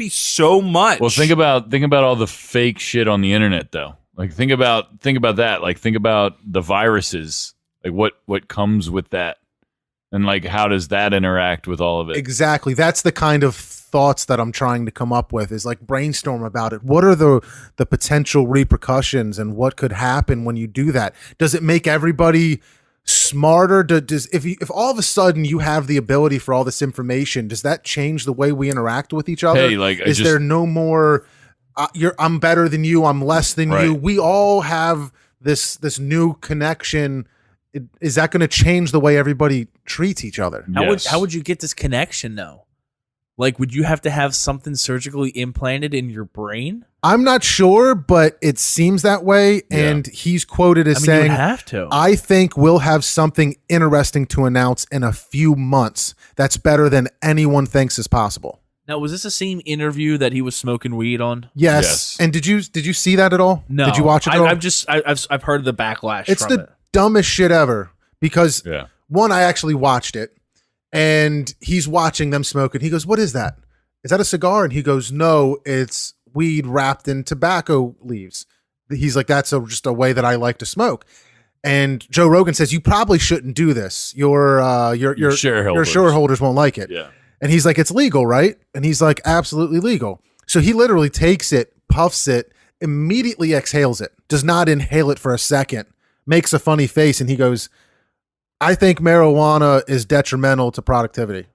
so much. Well, think about all the fake shit on the internet, though. Like, think about that. Like, think about the viruses. Like, what comes with that, and like, how does that interact with all of it? Exactly. That's the kind of thoughts that I'm trying to come up with, is like brainstorm about it. What are the potential repercussions, and what could happen when you do that? Does it make everybody smarter? If all of a sudden you have the ability for all this information, does that change the way we interact with each other? Hey, like, is there no more I'm better than you, I'm less than you? We all have this new connection. Is that going to change the way everybody treats each other? How would you get this connection, though? Like, would you have to have something surgically implanted in your brain? I'm not sure, but it seems that way. Yeah. And he's quoted as saying, you would have to. "I think we'll have something interesting to announce in a few months that's better than anyone thinks is possible." Now, was this the same interview that he was smoking weed on? Yes. And did you see that at all? No. Did you watch it at all? I've heard of the backlash. It's the dumbest shit ever, because one, I actually watched it, and he's watching them smoking. He goes, "What is that? Is that a cigar?" And he goes, "No, it's weed wrapped in tobacco leaves." He's like, "That's just a way that I like to smoke." And Joe Rogan says, "You probably shouldn't do this. Your shareholders won't like it." Yeah. And he's like, "It's legal, right?" And he's like, "Absolutely legal." So he literally takes it, puffs it, immediately exhales it, does not inhale it for a second, makes a funny face, and he goes, "I think marijuana is detrimental to productivity."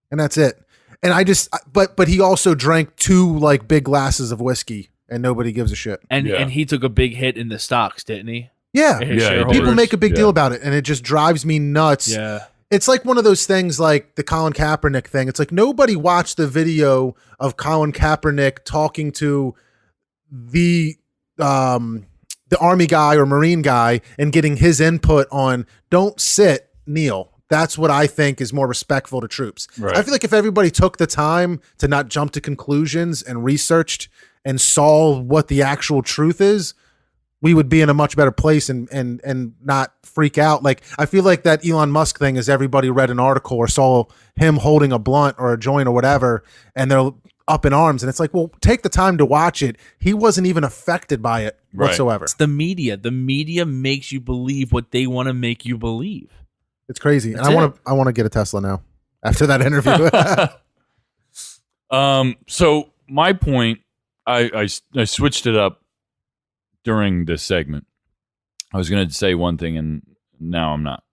And that's it. And I just, but he also drank 2 like big glasses of whiskey, and nobody gives a shit. And he took a big hit in the stocks, didn't he? Yeah. Yeah. People make a big deal about it, and it just drives me nuts. Yeah. It's like one of those things, like the Colin Kaepernick thing. It's like nobody watched the video of Colin Kaepernick talking to the Army guy or Marine guy and getting his input on don't sit, kneel. That's what I think is more respectful to troops. Right. I feel like if everybody took the time to not jump to conclusions and researched and saw what the actual truth is, we would be in a much better place and not freak out. Like, I feel like that Elon Musk thing is everybody read an article or saw him holding a blunt or a joint or whatever, and they're up in arms. And it's like, well, take the time to watch it. He wasn't even affected by it whatsoever. It's the media. The media makes you believe what they want to make you believe. It's crazy. And I want to get a Tesla now after that interview. So my point, I switched it up during this segment. I was going to say one thing, and now I'm not.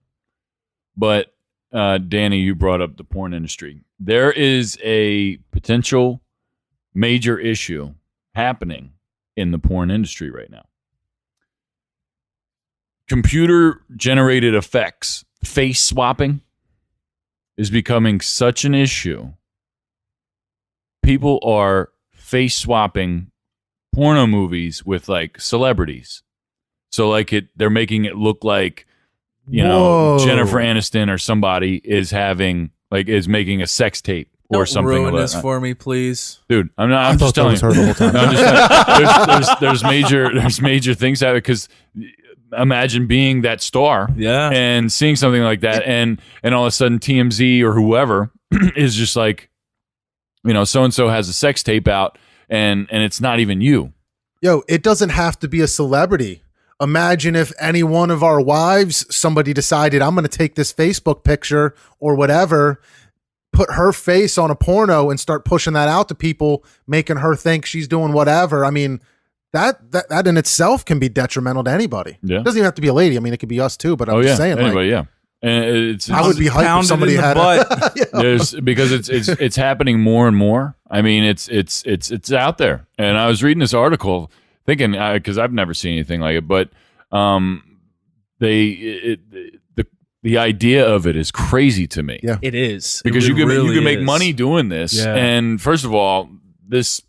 But Danny, you brought up the porn industry. There is a potential major issue happening in the porn industry right now. Computer-generated effects, face swapping, is becoming such an issue. People are face swapping porno movies with like celebrities. So like they're making it look like, you know, Jennifer Aniston or somebody is making a sex tape or something. Ruin this for me, please, dude. I'm just telling you. No, I'm just telling there's major things happen, because imagine being that star, and seeing something like that, and all of a sudden TMZ or whoever is just like, you know, so and so has a sex tape out, and it's not even you. Yo, it doesn't have to be a celebrity. Imagine if any one of our wives, somebody decided, I'm going to take this Facebook picture or whatever, put her face on a porno and start pushing that out to people, making her think she's doing whatever. I mean, that in itself can be detrimental to anybody. Yeah. It doesn't even have to be a lady. I mean, it could be us too. But I'm just saying, anybody, like, and it's I would be hyped if Pounded somebody in the had butt. there's because it's happening more and more. I mean, it's out there. And I was reading this article thinking because I've never seen anything like it, but the idea of it is crazy to me. Yeah. It is. Because It you really can make is. money doing this. Yeah. And first of all, this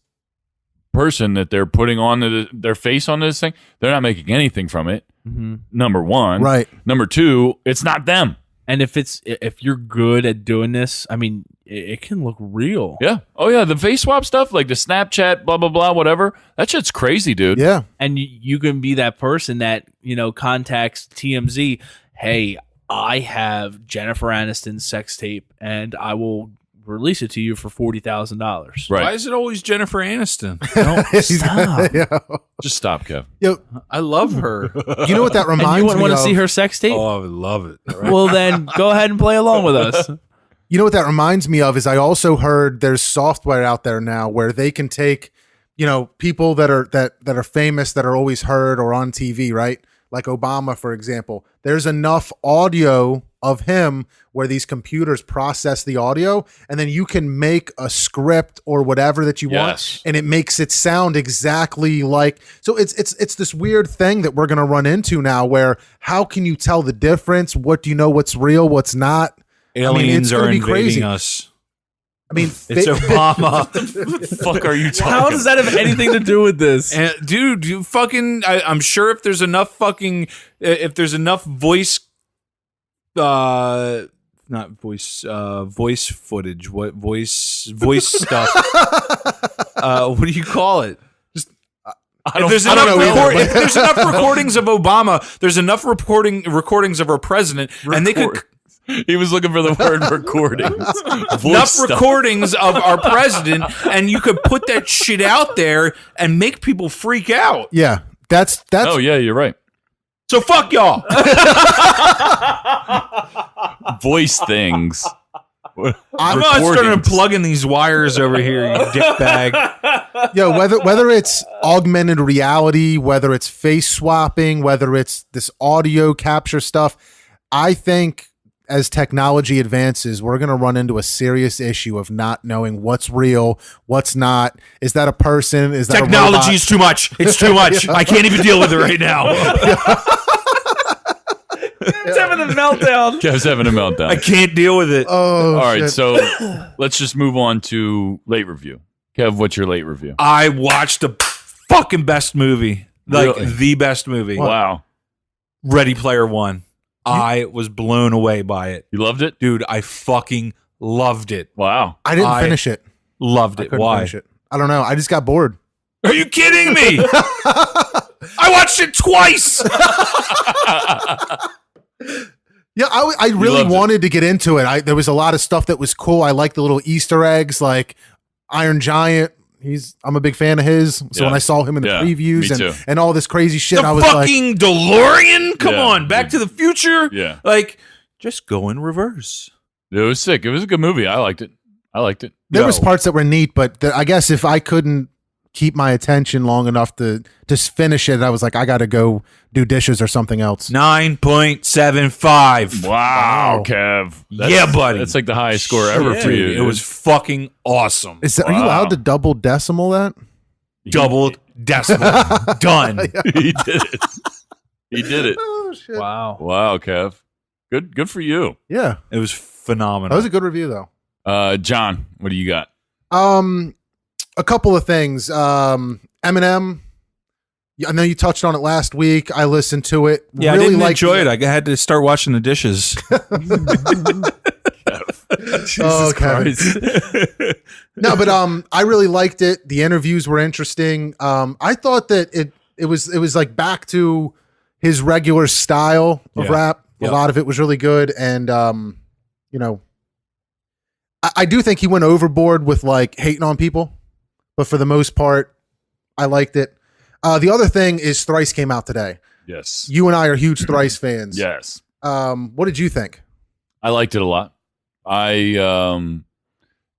person that they're putting on their face on this thing, they're not making anything from it. Mm-hmm. Number one. Right. Number two, it's not them. And if you're good at doing this, I mean, it can look real. Yeah. Oh, yeah. The face swap stuff, like the Snapchat, blah, blah, blah, whatever. That shit's crazy, dude. Yeah. And you can be that person that, contacts TMZ. Hey, I have Jennifer Aniston's sex tape and I will release it to you for $40,000. Right. Why is it always Jennifer Aniston? Stop. Yeah. Just stop, Kev. Yo, I love her. you know what that And reminds you me wouldn't want of? to see her sex tape? Oh, I would love it. Well, then go ahead and play along with us. You know what that reminds me of is I also heard there's software out there now where they can take, people that are famous that are always heard or on TV, right? Like Obama, for example. There's enough audio of him where these computers process the audio, and then you can make a script or whatever that you Yes. want, and it makes it sound exactly like. So it's this weird thing that we're gonna run into now, where how can you tell the difference? What do you know? What's real? What's not? Aliens it's gonna are be invading crazy. us. I mean, It's Obama. Fuck are you talking How does that have anything to do with this? And, dude, you fucking. I'm sure if there's enough voice, not voice footage. What voice stuff? What do you call it? If there's I don't know either, but- if there's enough recordings of Obama, there's enough recordings of our president, and they could. He was looking for the word recordings. Enough recordings of our president, and you could put that shit out there and make people freak out. Yeah, that's. Oh, yeah, you're right. So fuck y'all. Voice things. I'm not starting to plug in these wires over here, you dickbag. Yo, whether it's augmented reality, whether it's face swapping, whether it's this audio capture stuff, I think as technology advances, we're going to run into a serious issue of not knowing what's real, what's not. Is that a person? Is that Technology is too much. It's too much. I can't even deal with it right now. He's having a meltdown. Kev's having a meltdown. I can't deal with it. Oh, All right, shit. so let's just move on to late review. Kev, what's your late review? I watched the fucking best movie. Like Really? the best movie. Wow. Ready Player One. I was blown away by it. You loved it? Dude, I fucking loved it. Wow. I didn't finish it. Loved I it. couldn't Why? finish it. I don't know. I just got bored. Are you kidding me? I watched it twice. Yeah, I really loved it. wanted to get into it. There was a lot of stuff that was cool. I liked the little Easter eggs, like Iron Giant. I'm a big fan of his. So Yeah. when I saw him in the Yeah, previews me too. and all this crazy shit, The I was like, fucking DeLorean? Come Yeah. on. Back to the Future? Yeah. Like, just go in reverse. It was sick. It was a good movie. I liked it. there was Yo. parts that were neat, but I guess if I couldn't keep my attention long enough to finish it, I was like, I got to go do dishes or something else. 9.75. Wow, Kev. Yeah, buddy. That's like the highest score ever for you. Dude, it was fucking awesome. Are you Wow. allowed to double decimal that? Doubled decimal. Done. He did it. He did it. Oh shit! Wow. Wow, Kev. Good for you. Yeah, It was phenomenal. that was a good review though. John, what do you got? A couple of things. Eminem. I know you touched on it last week. I listened to it. yeah, really I didn't liked enjoy it. I had to start washing the dishes. Oh, Kevin. No, but I really liked it. The interviews were interesting. I thought that it was like back to his regular style of Yeah. rap. Yeah. A lot of it was really good, and you know, I do think he went overboard with like hating on people, but for the most part, I liked it. The other thing is Thrice came out today. Yes. You and I are huge Thrice fans. Yes. What did you think? I liked it a lot.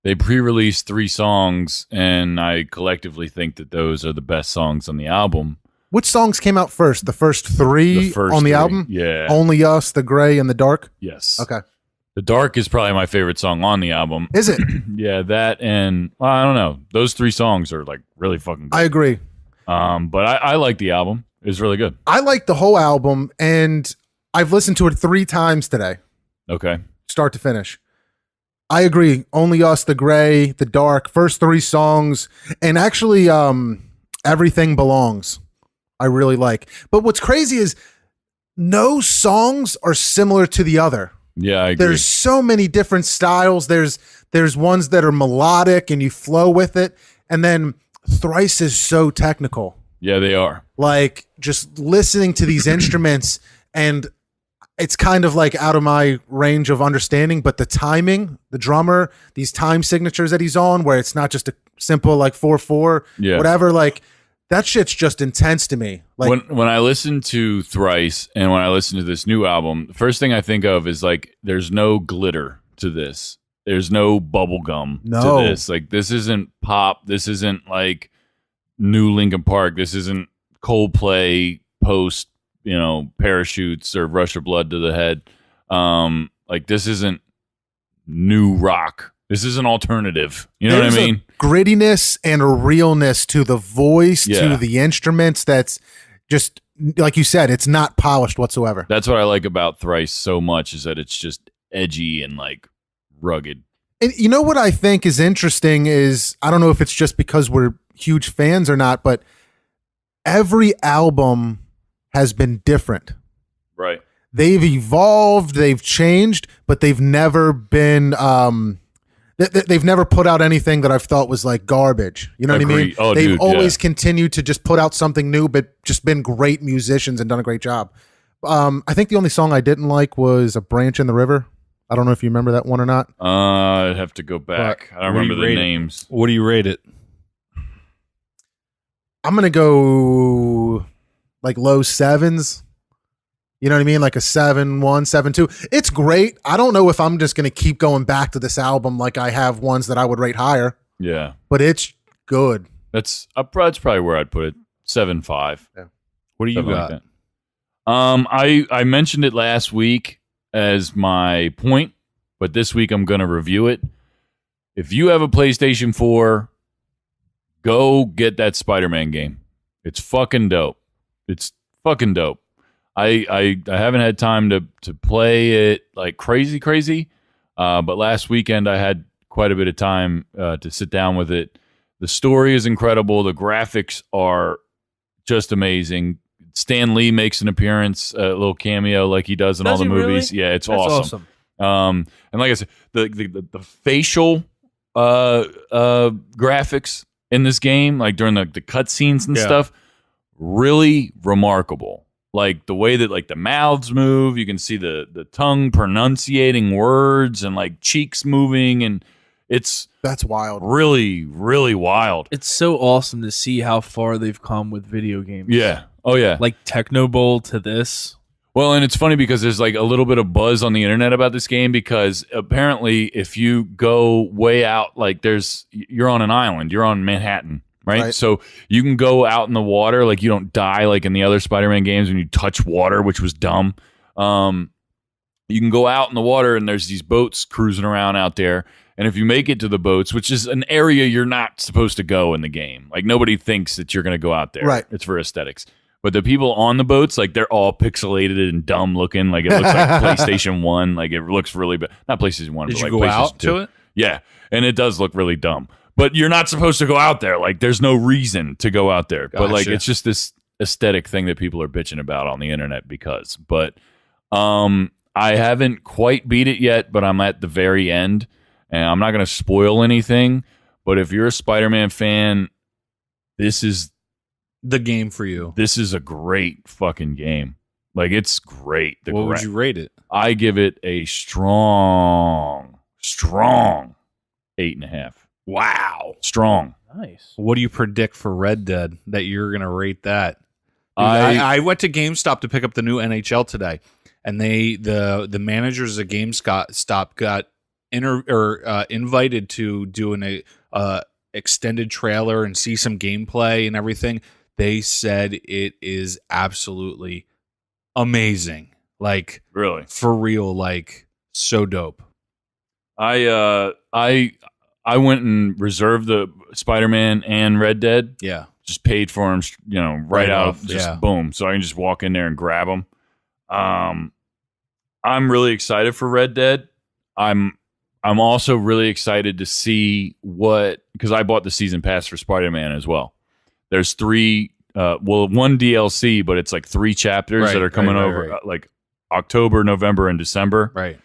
They pre-released 3 songs, and I collectively think that those are the best songs on the album. Which songs came out first? The first 3 on the 3. album? Yeah. Only Us, The Gray, and The Dark? Yes. Okay. The Dark is probably my favorite song on the album. Is it? Yeah, that and well, I don't know. Those 3 songs are like really fucking good. I agree. But I like the album. It's really good. I like the whole album, and I've listened to it 3 times today, Okay. start to finish. I agree. Only Us, The Gray, The Dark, first 3 songs, and actually Everything Belongs. I really like. But what's crazy is no songs are similar to the other. Yeah, I agree. There's so many different styles. There's ones that are melodic and you flow with it, and then Thrice is so technical. Yeah, they are. Like just listening to these instruments, and it's kind of like out of my range of understanding, but the timing, the drummer, these time signatures that he's on, where it's not just a simple like 4/4, Yeah. whatever, like that shit's just intense to me. Like When I listen to Thrice and when I listen to this new album, the first thing I think of is like there's no glitter to this. There's no bubble gum No. to this. Like this isn't pop. This isn't like new Linkin Park. This isn't Coldplay post, parachutes or rush of blood to the head. Like this isn't new rock. This is an alternative. You know what I mean? Grittiness and a realness to the voice, Yeah. to the instruments. That's just like you said, it's not polished whatsoever. That's what I like about Thrice so much is that it's just edgy and like rugged. And you know what I think is interesting is, I don't know if it's just because we're huge fans or not, but every album has been different. Right. They've evolved, they've changed, but they've never been they've never put out anything that I've thought was like garbage. You know what I mean? Agreed. Oh, they've dude, always yeah. continued to just put out something new, but just been great musicians and done a great job. I think the only song I didn't like was A Branch in the River. I don't know if you remember that one or not. I'd have to go back. I don't What do you remember the rate it? names. What do you rate it? I'm gonna go like low 7s. You know what I mean? Like a 7.1, 7.2. It's great. I don't know if I'm just gonna keep going back to this album like I have ones that I would rate higher, Yeah. but it's good. That's probably where I'd put it. 7.5. What do you Something got? like that. I mentioned it last week as my point, but this week I'm going to review it. If you have a PlayStation 4, go get that Spider-Man game. It's fucking dope. It's fucking dope. I haven't had time to play it like crazy, but last weekend I had quite a bit of time to sit down with it. The story is incredible. The graphics are just amazing. Stan Lee makes an appearance, a little cameo like he does in all the he movies. really? Yeah, it's That's awesome. And like I said, the facial graphics in this game, like during the cutscenes and stuff, really remarkable. Like the way that like the mouths move, you can see the tongue pronunciating words and like cheeks moving, and That's wild. really, really wild. It's so awesome to see how far they've come with video games. Yeah. Oh yeah. Like Techno Bowl to this. Well, and it's funny because there's like a little bit of buzz on the internet about this game because apparently if you go way out, like you're on an island, you're on Manhattan, right? So you can go out in the water, like you don't die like in the other Spider-Man games when you touch water, which was dumb. You can go out in the water and there's these boats cruising around out there. And if you make it to the boats, which is an area you're not supposed to go in the game, like nobody thinks that you're going to go out there. Right. It's for aesthetics. But the people on the boats, like they're all pixelated and dumb looking. Like it looks like PlayStation 1. Like it looks really bad. Not PlayStation 1, Did but you like go PlayStation out 2. to it? Yeah. And it does look really dumb. But you're not supposed to go out there. Like there's no reason to go out there. But like Gotcha. it's just this aesthetic thing that people are bitching about on the internet because. But I haven't quite beat it yet, but I'm at the very end. And I'm not going to spoil anything. But if you're a Spider-Man fan, this is The game for you. this is a great fucking game. Like it's great. What would you rate it? I give it a strong 8.5. Wow. Strong. Nice. What do you predict for Red Dead that you're going to rate that? Dude, I I went to GameStop to pick up the new NHL today, and the managers of GameStop got invited to do an extended trailer and see some gameplay and everything, they said it is absolutely amazing. Like, Really? for real, like, so dope. I went and reserved the Spider-Man and Red Dead. Yeah. Just paid for them, right out, off, just yeah. boom. So I can just walk in there and grab them. I'm really excited for Red Dead. I'm also really excited to see because I bought the season pass for Spider-Man as well. There's 3, one DLC, but it's like 3 chapters that are coming over like October, November, and December. Right.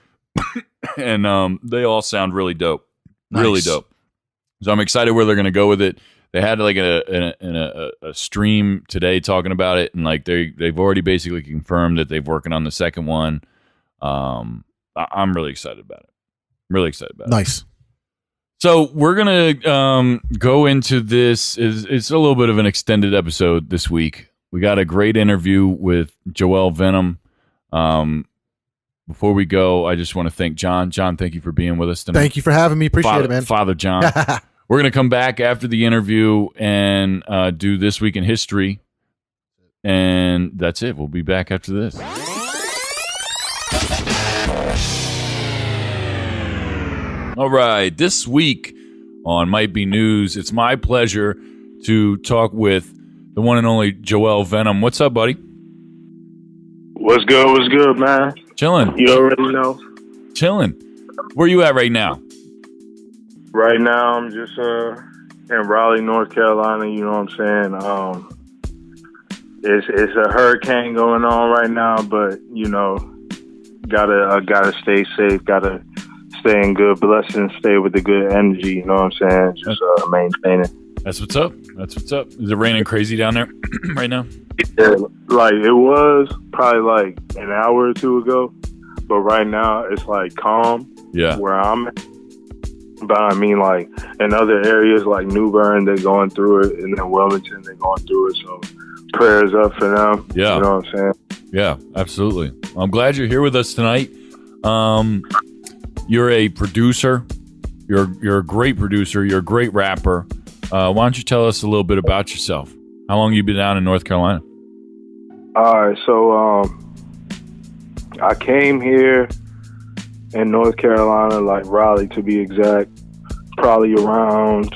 And they all sound really dope. Nice. Really dope. So I'm excited where they're going to go with it. They had like a stream today talking about it, and like they've already basically confirmed that they're working on the second one. I'm really excited about it. Really excited about it. Nice. So we're gonna go into this. It's a little bit of an extended episode this week. We got a great interview with Joel Venom. Before we go, I just want to thank John. John, thank you for being with us tonight. Thank you for having me. Appreciate it, man. Father John. We're going to come back after the interview and do This Week in History. And that's it. We'll be back after this. All right. This week on Might Be News, it's my pleasure to talk with the one and only Joel Venom. What's up, buddy? What's good, man? Chilling. You already know. Chilling. Where you at right now? Right now, I'm just in Raleigh, North Carolina. You know what I'm saying? It's a hurricane going on right now, but you know, gotta stay safe. Gotta stay in good blessings. Stay with the good energy. You know what I'm saying? Just maintaining. That's what's up. That's what's up. Is it raining crazy down there right now? Yeah, like it was probably like an hour or two ago, but right now it's like calm. Yeah. Where I'm at. But I mean, like in other areas like New Bern, they're going through it, and then Wilmington, they're going through it. So prayers up for them. Yeah. You know what I'm saying? Yeah, absolutely. Well, I'm glad you're here with us tonight. You're a producer. You're a great producer. You're a great rapper. Why don't you tell us a little bit about yourself? How long have you been down in North Carolina? All right. So I came here in North Carolina, like Raleigh to be exact, probably around,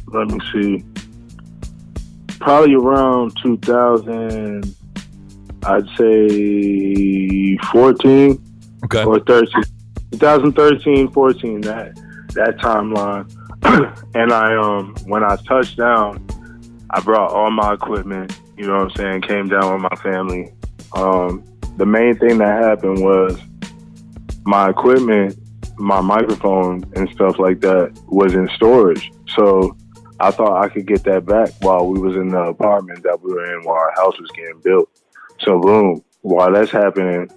let me see, probably around 2000, I'd say 14 or 13, 2013, 14, that timeline. And when I touched down, I brought all my equipment, you know what I'm saying, came down with my family. The main thing that happened was my equipment, my microphone and stuff like that was in storage. So I thought I could get that back while we was in the apartment that we were in while our house was getting built. So boom, while that's happening,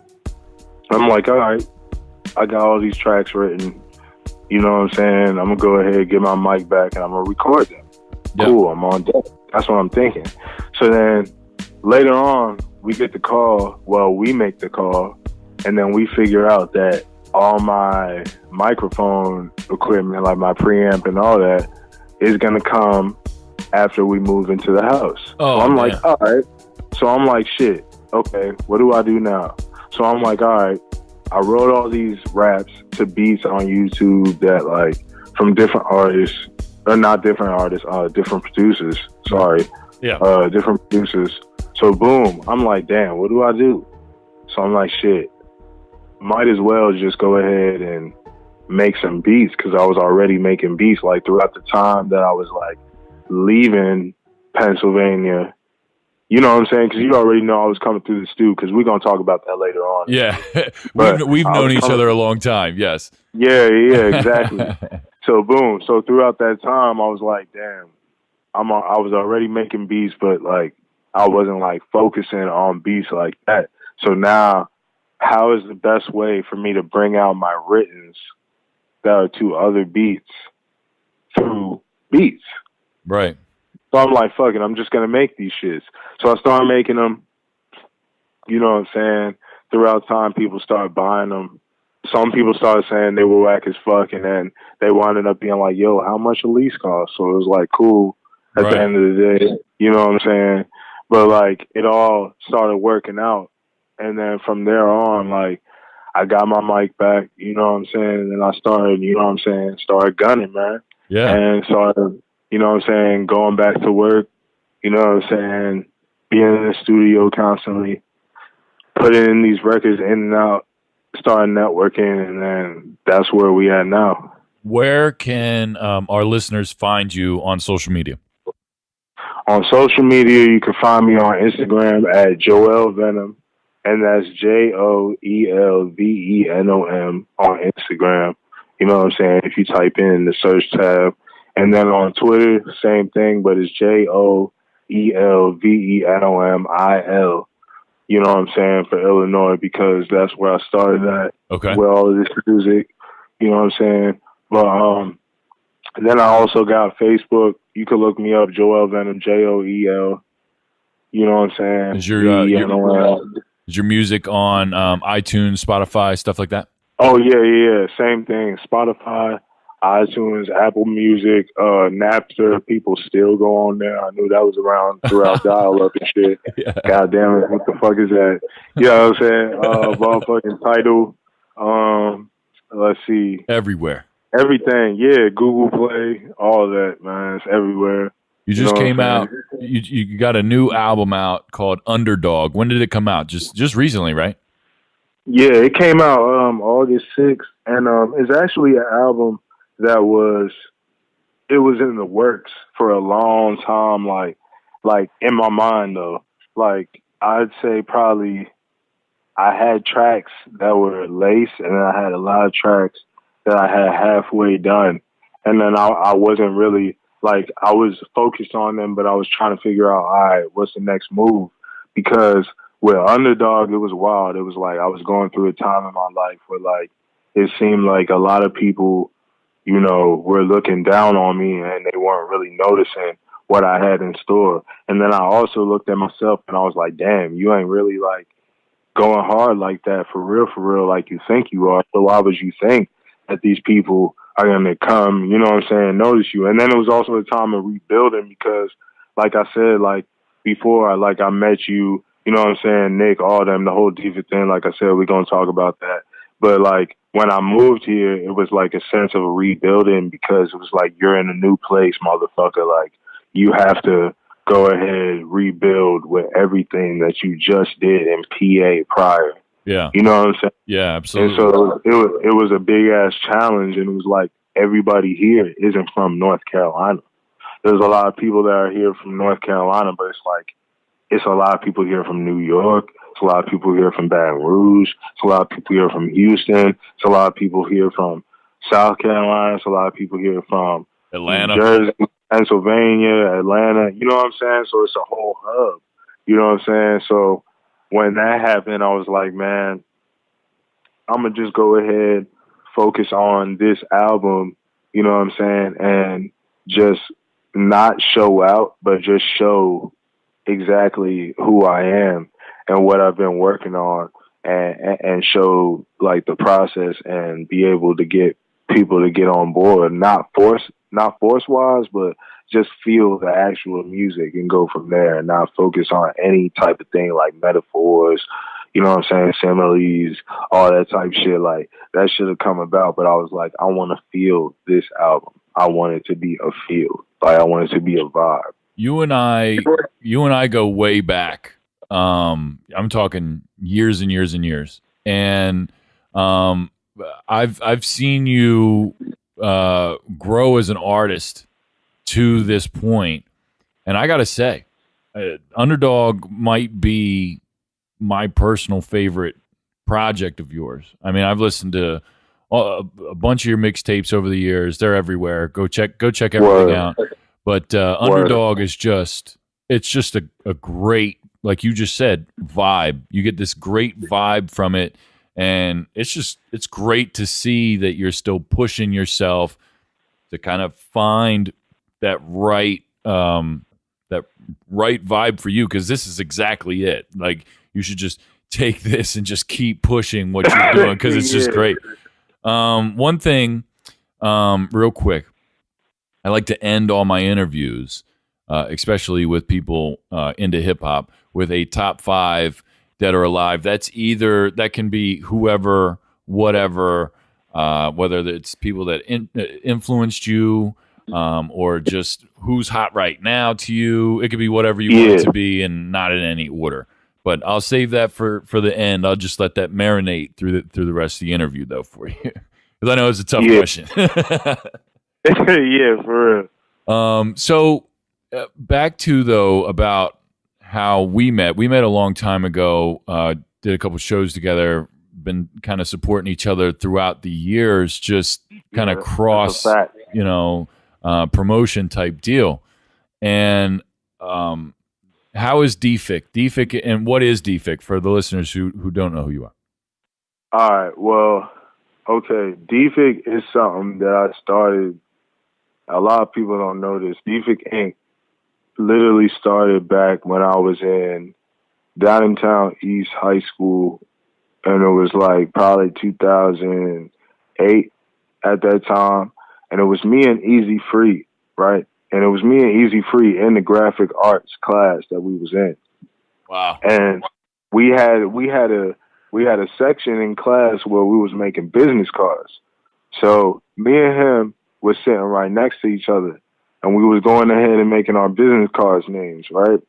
I'm like, all right, I got all these tracks written. You know what I'm saying? I'm going to go ahead and get my mic back and I'm going to record them. Yep. Cool, I'm on deck. That's what I'm thinking. So then later on, we get the call. Well, we make the call, and then we figure out that all my microphone equipment, like my preamp and all that, is going to come after we move into the house. Oh, so I'm like, all right. So I'm like, shit, okay, what do I do now? So I'm like, all right, I wrote all these raps to beats on YouTube that, like, from different artists, or not different artists, different producers, sorry. Yeah. Different producers. So boom, I'm like, damn, what do I do? So I'm like, shit, might as well just go ahead and make some beats, because I was already making beats like throughout the time that I was like leaving Pennsylvania. You know what I'm saying? Because you already know I was coming through the stew, because we're going to talk about that later on. Yeah. we've known each other a long time. Yes. Yeah, exactly. So boom. So throughout that time, I was like, damn, I was already making beats, but like I wasn't like focusing on beats like that. So now, how is the best way for me to bring out my writtens that are to other beats through beats? Right. So I'm like, fuck it, I'm just going to make these shits. So I started making them, you know what I'm saying? Throughout time, people started buying them. some people started saying they were whack as fuck, and then they wound up being like, yo, how much a lease cost? So it was like cool at the end of the day, you know what I'm saying? But like it all started working out, and then from there on, like I got my mic back, you know what I'm saying? And then I started, you know what I'm saying, started gunning, man. Yeah. And started, you know what I'm saying, going back to work, you know what I'm saying, being in the studio constantly, putting in these records in and out, starting networking, and then that's where we at now. Where can our listeners find you on social media? On social media, you can find me on Instagram at Joel Venom, and that's JOELVENOM on Instagram. You know what I'm saying? If you type in the search tab. And then on Twitter, same thing, but it's JOELVENOMIL. You know what I'm saying, for Illinois, because that's where I started at. Okay. With all of this music. You know what I'm saying? But then I also got Facebook. You can look me up, Joel Venom, JOEL. You know what I'm saying? Is your music on iTunes, Spotify, stuff like that? Oh, yeah. Same thing. Spotify, iTunes, Apple Music, Napster. People still go on there. I knew that was around throughout dial-up and shit. Yeah. God damn it. What the fuck is that? You know what I'm saying? Motherfucking Tidal. Let's see. Everywhere. Everything. Yeah. Google Play. All of that, man. It's everywhere. You just came out. You got a new album out called Underdog. When did it come out? Just recently, right? Yeah, it came out August 6th, and it's actually an album that was in the works for a long time. Like in my mind though, like I'd say probably I had tracks that were laced, and then I had a lot of tracks that I had halfway done, and then I wasn't really. Like, I was focused on them, but I was trying to figure out, all right, what's the next move? Because with Underdog, it was wild. It was like I was going through a time in my life where, like, it seemed like a lot of people, you know, were looking down on me and they weren't really noticing what I had in store. And then I also looked at myself and I was like, damn, you ain't really, like, going hard like that for real, like you think you are. So why would you think that these people are going to come, you know what I'm saying, notice you? And then it was also a time of rebuilding because, like I said, like before, I met you, you know what I'm saying, Nick, all them, the whole diva thing, like I said, we're going to talk about that. But, like, when I moved here, it was like a sense of rebuilding because it was like, you're in a new place, motherfucker. Like, you have to go ahead, rebuild with everything that you just did in PA prior. Yeah. You know what I'm saying? Yeah, absolutely. And so it was a big ass challenge, and it was like everybody here isn't from North Carolina. There's a lot of people that are here from North Carolina, but it's a lot of people here from New York. It's a lot of people here from Baton Rouge. It's a lot of people here from Houston. It's a lot of people here from South Carolina. It's a lot of people here from Atlanta, New Jersey, Pennsylvania, Atlanta. You know what I'm saying? So it's a whole hub. You know what I'm saying? So when that happened, I was like, man, I'm going to just go ahead, focus on this album, you know what I'm saying, and just not show out, but just show exactly who I am and what I've been working on, and show, like, the process and be able to get people to get on board, not force-wise, but just feel the actual music and go from there and not focus on any type of thing like metaphors, you know what I'm saying, similes, all that type shit. Like, that should have come about, but I was like, I want to feel this album. I want it to be a feel. Like, I want it to be a vibe. You and I go way back. I'm talking years and years and years. And I've seen you grow as an artist to this point, and I gotta say, Underdog might be my personal favorite project of yours. I mean, I've listened to a bunch of your mixtapes over the years. They're everywhere. Go check everything out. But Underdog is just a great, like you just said, vibe. You get this great vibe from it, and it's great to see that you're still pushing yourself to kind of find that right vibe for you, because this is exactly it. Like, you should just take this and just keep pushing what you're doing because it's just great. One thing, real quick, I like to end all my interviews, especially with people into hip hop, with a top 5 dead or alive. That can be whoever, whatever, whether it's people that influenced you, or just who's hot right now to you. It could be whatever you want it to be, and not in any order. But I'll save that for the end. I'll just let that marinate through the rest of the interview, though, for you, because I know it's a tough question. Yeah, for real. So back to, though, about how we met. We met a long time ago. Did a couple shows together. Been kind of supporting each other throughout the years. Just kind of cross, promotion type deal. And how is DFIC? DFIC, and what is DFIC for the listeners who don't know who you are? All right. Well, okay. DFIC is something that I started. A lot of people don't know this. DFIC Inc. literally started back when I was in Downtown East High School, and it was like probably 2008 at that time, and it was me and Easy Free, right? And it was me and Easy Free in the graphic arts class that we was in. Wow. And we had a section in class where we was making business cards. So me and him was sitting right next to each other, and we was going ahead and making our business cards names, right?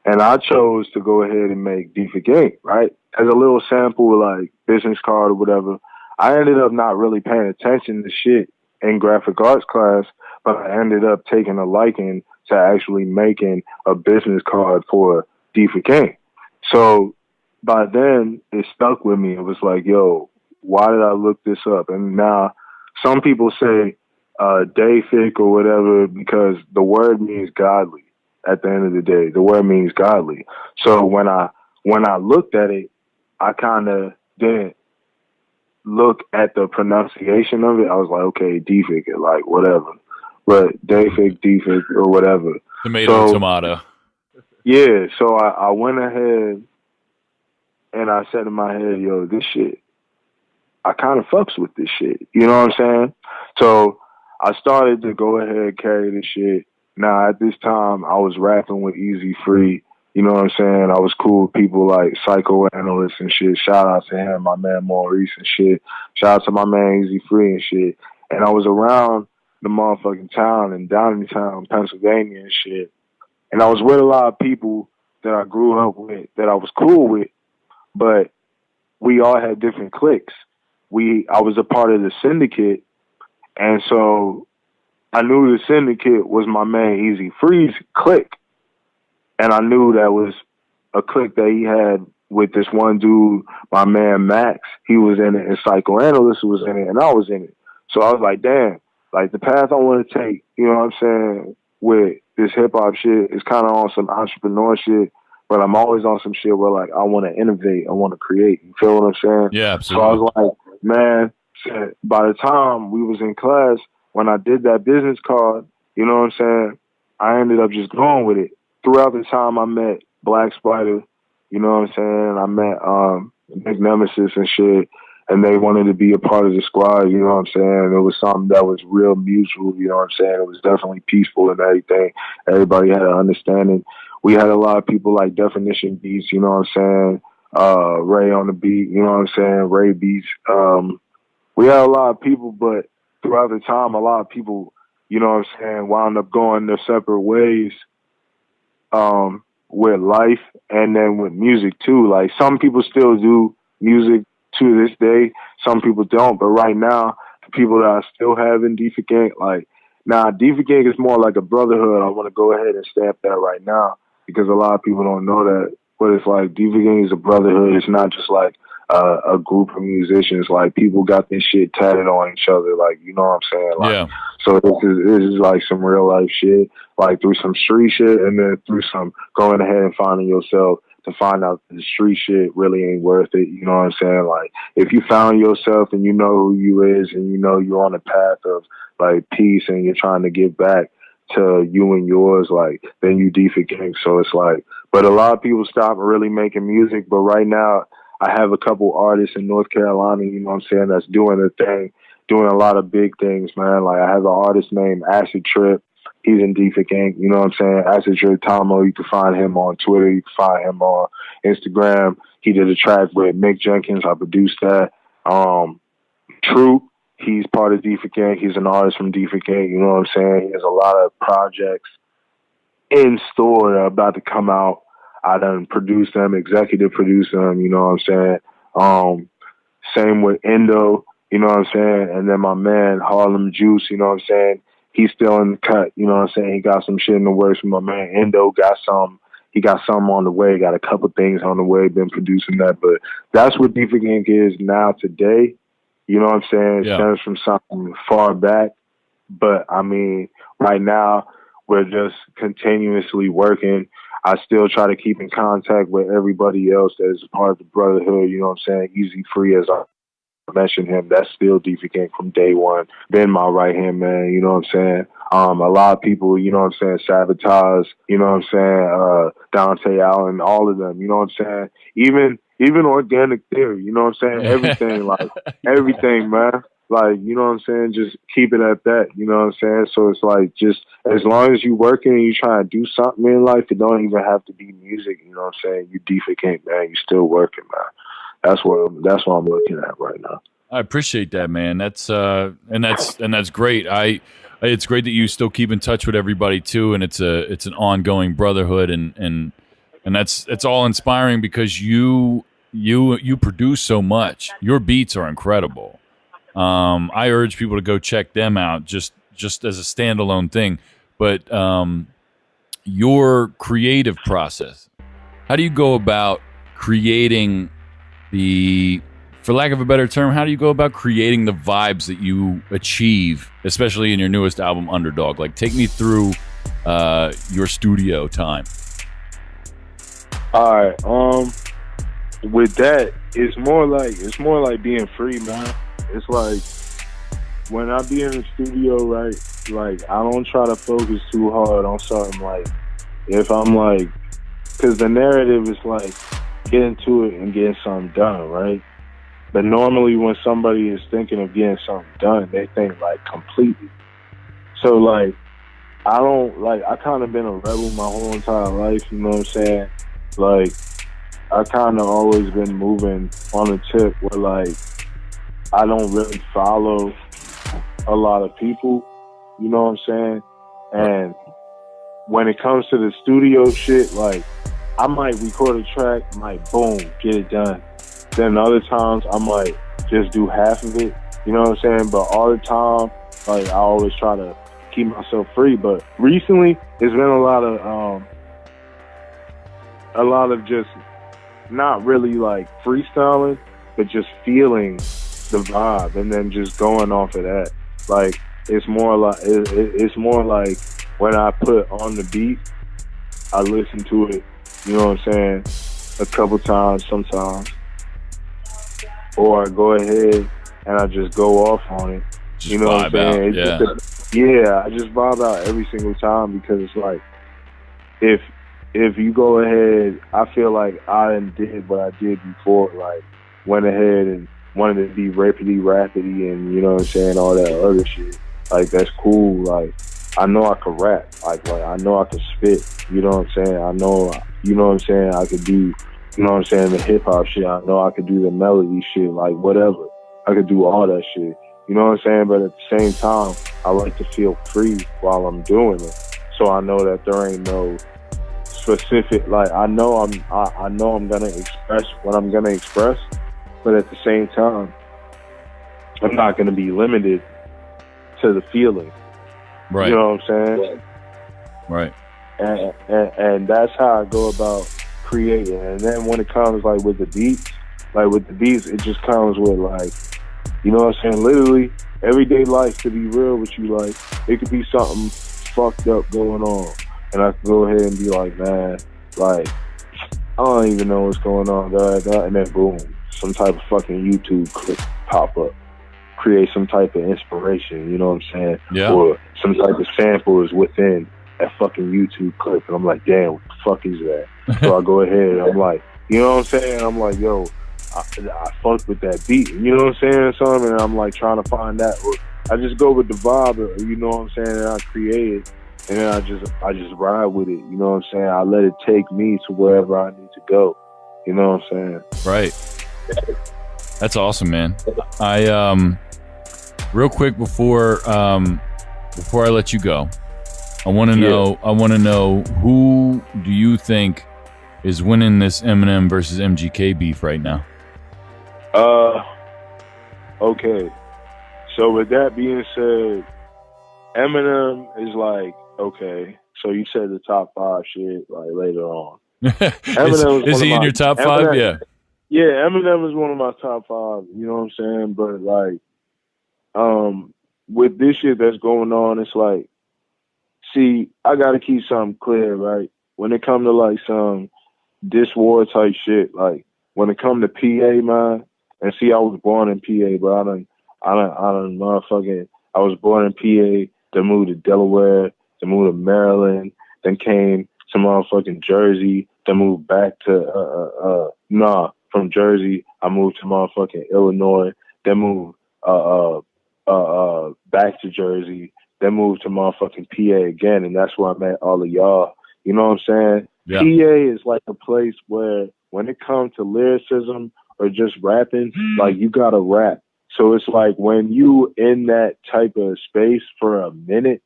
And I chose to go ahead and make DFIC Inc., right? As a little sample, like business card or whatever. I ended up not really paying attention to shit in graphic arts class, but I ended up taking a liking to actually making a business card for DFIC Inc. So by then, it stuck with me. It was like, yo, why did I look this up? And now some people say DFIC or whatever because the word means godly. At the end of the day, the word means godly. So when I looked at it, I kind of didn't look at the pronunciation of it. I was like, okay, DFIC, like whatever. But DFIC or whatever. Tomato. Yeah, so I went ahead and I said in my head, yo, this shit, I kind of fucks with this shit. You know what I'm saying? So I started to go ahead and carry this shit. Now, at this time, I was rapping with Easy Free. You know what I'm saying? I was cool with people like Psychoanalyst and shit. Shout out to him, my man Maurice and shit. Shout out to my man Easy Free and shit. And I was around the motherfucking town in Downtown, Pennsylvania and shit. And I was with a lot of people that I grew up with, that I was cool with, but we all had different cliques. I was a part of the syndicate, and so I knew the syndicate was my man Easy Free's clique. And I knew that was a clique that he had with this one dude, my man Max. He was in it, and Psychoanalyst was in it, and I was in it. So I was like, damn, like the path I want to take, you know what I'm saying, with this hip-hop shit is kind of on some entrepreneur shit, but I'm always on some shit where, like, I want to innovate, I want to create. You feel what I'm saying? Yeah, absolutely. So I was like, man, by the time we was in class, when I did that business card, you know what I'm saying, I ended up just going with it. Throughout the time I met Black Spider, you know what I'm saying, I met Big Nemesis and shit, and they wanted to be a part of the squad, you know what I'm saying? It was something that was real mutual, you know what I'm saying? It was definitely peaceful and everything. Everybody had an understanding. We had a lot of people like Definition Beats, you know what I'm saying? Ray on the beat, you know what I'm saying? Ray Beats. We had a lot of people, but throughout the time, a lot of people, you know what I'm saying, wound up going their separate ways with life and then with music too. Like some people still do music to this day, some people don't. But right now, the people that I still have in DFIC Inc., like, now DFIC Inc. is more like a brotherhood. I want to go ahead and stamp that right now because a lot of people don't know that. But it's like DFIC Inc. is a brotherhood. It's not just like a group of musicians. Like people got this shit tatted on each other. Like, you know what I'm saying? Like, yeah. So this is like some real life shit, like through some street shit, and then through some going ahead and finding yourself to find out the street shit really ain't worth it. You know what I'm saying? Like if you found yourself and you know who you is and you know you're on a path of like peace and you're trying to get back to you and yours, like then you DFIC Inc. So it's like But a lot of people stopped really making music. But right now, I have a couple artists in North Carolina, you know what I'm saying, that's doing their thing, doing a lot of big things, man. Like, I have an artist named Acid Trip. He's in Defect Inc., you know what I'm saying? Acid Trip Tomo, you can find him on Twitter. You can find him on Instagram. He did a track with Mick Jenkins. I produced that. True, he's part of Defect Inc. He's an artist from Defect Inc., you know what I'm saying? He has a lot of projects in store that are about to come out. I done produced them, executive produced them, you know what I'm saying? Same with Endo, you know what I'm saying? And then my man, Harlem Juice, you know what I'm saying? He's still in the cut, you know what I'm saying? He got some shit in the works with my man. Endo got some. He got something on the way, got a couple things on the way, been producing that. But that's what Defect Inc. is now today. You know what I'm saying? It stems from something far back. But, I mean, right now, we're just continuously working. I still try to keep in contact with everybody else that is part of the brotherhood, you know what I'm saying? Easy Free, as I mentioned him, that's still Defect Inc. from day one. Been my right-hand man, you know what I'm saying? A lot of people, you know what I'm saying, Sabotage, you know what I'm saying, Dante Allen, all of them, you know what I'm saying? Even Organic Theory, you know what I'm saying? Everything, like, everything, man. Like, you know what I'm saying? Just keep it at that, you know what I'm saying? So it's like, just as long as you working and you trying to do something in life, it don't even have to be music, you know what I'm saying? You Defect Inc., man. You still working, man. That's what I'm looking at right now. I appreciate that, man. That's great. It's great that you still keep in touch with everybody too, and it's an ongoing brotherhood, and that's all inspiring because you produce so much. Your beats are incredible. I urge people to go check them out just as a standalone thing. But your creative process, how do you go about creating for lack of a better term, how do you go about creating the vibes that you achieve, especially in your newest album, Underdog? Like, take me through your studio time. All right. With that, it's more like being free, man. It's like when I be in the studio, right? Like, I don't try to focus too hard on something. Like, if I'm like, because the narrative is like getting to it and getting something done, right? But normally when somebody is thinking of getting something done, they think like completely. So like, I kind of been a rebel my whole entire life, you know what I'm saying? Like, I kind of always been moving on a tip where like, I don't really follow a lot of people, you know what I'm saying? And when it comes to the studio shit, like, I might record a track, might boom, get it done. Then other times I might just do half of it, you know what I'm saying? But all the time, like, I always try to keep myself free. But recently, it's been a lot of just not really like freestyling, but just feeling the vibe and then just going off of that. Like, it's more like when I put on the beat, I listen to it, you know what I'm saying, a couple times sometimes. Or I go ahead and I just go off on it. Just, you know what I'm saying? I just vibe out every single time because it's like, if you go ahead, I feel like I did what I did before, like went ahead and wanted to be rapidy and, you know what I'm saying, all that other shit. Like, that's cool. Like, I know I could rap. Like I know I could spit. You know what I'm saying? I know, you know what I'm saying, I could do, you know what I'm saying, the hip-hop shit. I know I could do the melody shit, like whatever. I could do all that shit. You know what I'm saying? But at the same time, I like to feel free while I'm doing it. So I know that there ain't no specific, like, I know I'm gonna express what I'm gonna express, but at the same time, I'm not gonna be limited to the feeling. Right. You know what I'm saying? Right. And that's how I go about creating. And then when it comes like with the beats, it just comes with like, you know what I'm saying, literally everyday life could be real with you. Like, it could be something fucked up going on, and I can go ahead and be like, man, like, I don't even know what's going on, and then boom, some type of fucking YouTube clip pop up, create some type of inspiration, you know what I'm saying? Yeah. Or some type of sample is within, that fucking YouTube clip, and I'm like, damn, what the fuck is that? So I go ahead and I'm like, you know what I'm saying? I'm like, yo, I fucked with that beat, you know what I'm saying? Something, and I'm like trying to find that. Or I just go with the vibe, you know what I'm saying? And I create it, and then I just ride with it, you know what I'm saying? I let it take me to wherever I need to go, you know what I'm saying? Right. That's awesome, man. I real quick before I let you go, I want to know who do you think is winning this Eminem versus MGK beef right now? Okay. So with that being said, Eminem is like, okay. So you said the top 5 shit like later on. Is he in your top 5? Yeah. Yeah, Eminem is one of my top 5. You know what I'm saying? But like, with this shit that's going on, it's like, see, I gotta keep something clear, right? When it come to like some diss war type shit, like when it come to PA, man, and see, I was born in PA, but I was born in PA, then moved to Delaware, then moved to Maryland, then came to motherfucking Jersey, then moved back to, from Jersey, I moved to motherfucking Illinois, then moved, back to Jersey, then moved to motherfucking PA again, and that's where I met all of y'all. You know what I'm saying? Yeah. PA is like a place where when it comes to lyricism or just rapping, like you gotta rap. So it's like when you in that type of space for a minute,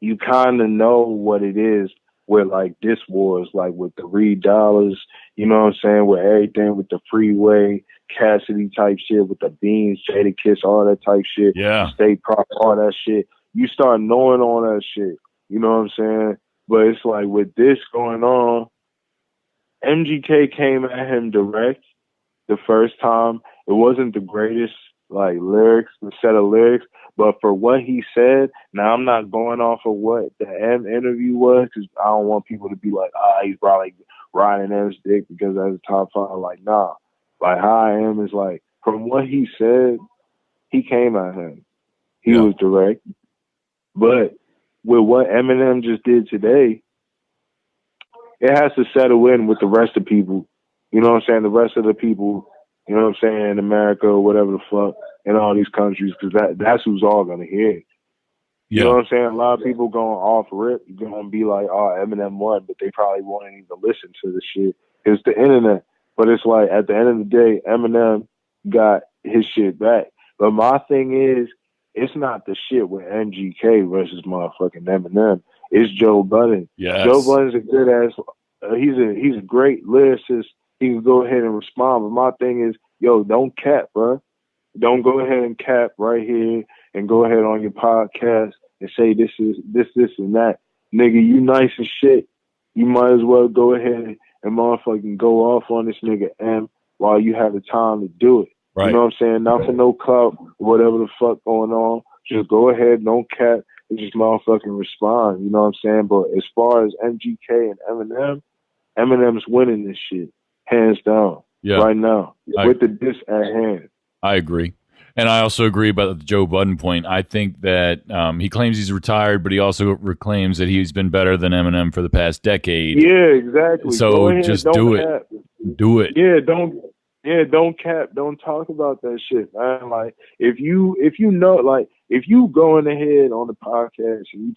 you kind of know what it is with like this wars, like with the $3, you know what I'm saying, with everything, with the Freeway, Cassidy type shit, with the Beans, Jada Kiss, all that type shit, Yeah. State Prop, all that shit. You start knowing all that shit, you know what I'm saying? But it's like with this going on, MGK came at him direct the first time. It wasn't the greatest like lyrics, the set of lyrics, but for what he said, now I'm not going off of what the M interview was, because I don't want people to be like, he's probably riding M's dick because that's a top 5. Like, nah. Like, how I am is like, from what he said, he came at him. He was direct. But with what Eminem just did today, it has to settle in with the rest of people. You know what I'm saying? The rest of the people, you know what I'm saying, in America or whatever the fuck, in all these countries, because that's who's all going to hear it. You know what I'm saying? A lot of people going off rip, you're going to be like, oh, Eminem won, but they probably won't even listen to the shit. It's the internet. But it's like, at the end of the day, Eminem got his shit back. But my thing is, it's not the shit with MGK versus motherfucking Eminem. It's Joe Budden. Yes. Joe Budden's a good ass. He's a great lyricist. He can go ahead and respond. But my thing is, yo, don't cap, bro. Don't go ahead and cap right here and go ahead on your podcast and say this, and that. Nigga, you nice as shit. You might as well go ahead and motherfucking go off on this nigga M while you have the time to do it. Right. You know what I'm saying? Not for no clout, whatever the fuck going on. Just go ahead, don't cap, and just motherfucking respond. You know what I'm saying? But as far as MGK and Eminem, Eminem's winning this shit, hands down, right now, with the diss at hand. I agree. And I also agree about the Joe Budden point. I think that he claims he's retired, but he also claims that he's been better than Eminem for the past decade. Yeah, exactly. So just do it. Do it. Yeah, don't cap. Don't talk about that shit, man. Like if you know, like if you going ahead on the podcast and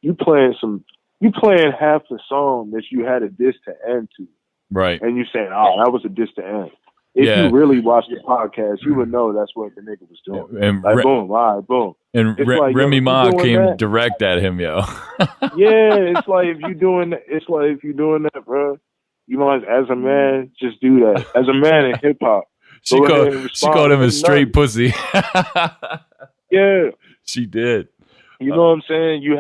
you playing half the song that you had a diss to end to, right? And you saying, oh, that was a diss to end. If you really watched the podcast, you would know that's what the nigga was doing. And like boom, right, boom. And Remy Ma came direct at him, yo. Yeah, it's like if you doing that, bro. You know, as a man, just do that. As a man in hip hop, she called him a straight pussy. Yeah, she did. You know what I'm saying? You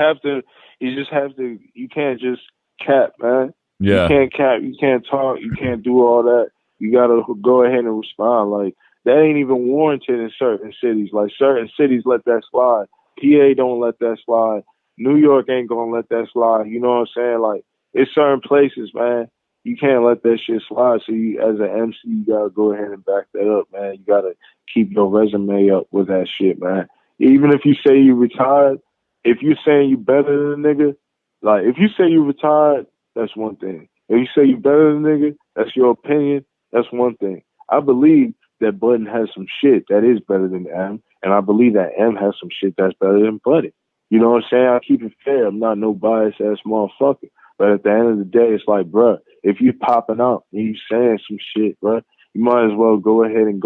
can't just cap, man. Yeah. You can't cap. You can't talk. You can't do all that. You gotta go ahead and respond. Like that ain't even warranted in certain cities. Like certain cities let that slide. PA don't let that slide. New York ain't gonna let that slide. You know what I'm saying? Like it's certain places, man. You can't let that shit slide. So you, as an MC, you gotta go ahead and back that up, man. You gotta keep your resume up with that shit, man. Even if you say you retired, if you're saying you better than a nigga, like if you say you retired, that's one thing. If you say you better than a nigga, that's your opinion. That's one thing. I believe that Button has some shit that is better than M, and I believe that M has some shit that's better than Button. You know what I'm saying? I keep it fair. I'm not no biased ass motherfucker. But at the end of the day, it's like, bruh, if you popping up and you saying some shit, bruh, you might as well go ahead and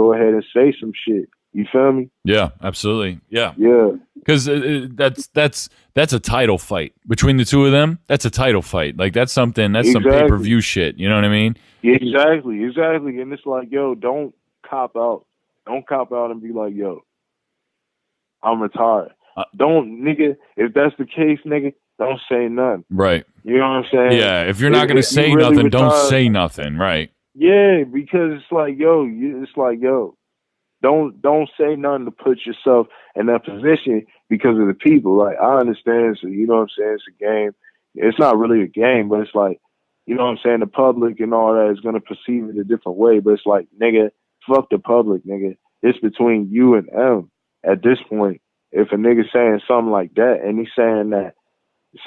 say some shit. You feel me? Yeah, absolutely. Yeah. Yeah. Because that's a title fight between the two of them. That's a title fight. Like that's some pay-per-view shit. You know what I mean? Yeah, exactly. And it's like, yo, don't cop out. Don't cop out and be like, yo, I'm retired. Don't, nigga, if that's the case, nigga, don't say nothing. Right. You know what I'm saying? Yeah, if you're not going to say nothing, don't say nothing. Right. Yeah, because it's like, yo, don't say nothing to put yourself in that position because of the people. Like, I understand, so you know what I'm saying, it's a game. It's not really a game, but it's like, you know what I'm saying, the public and all that is going to perceive it a different way, but it's like, nigga, fuck the public, nigga. It's between you and M at this point. If a nigga saying something like that and he's saying that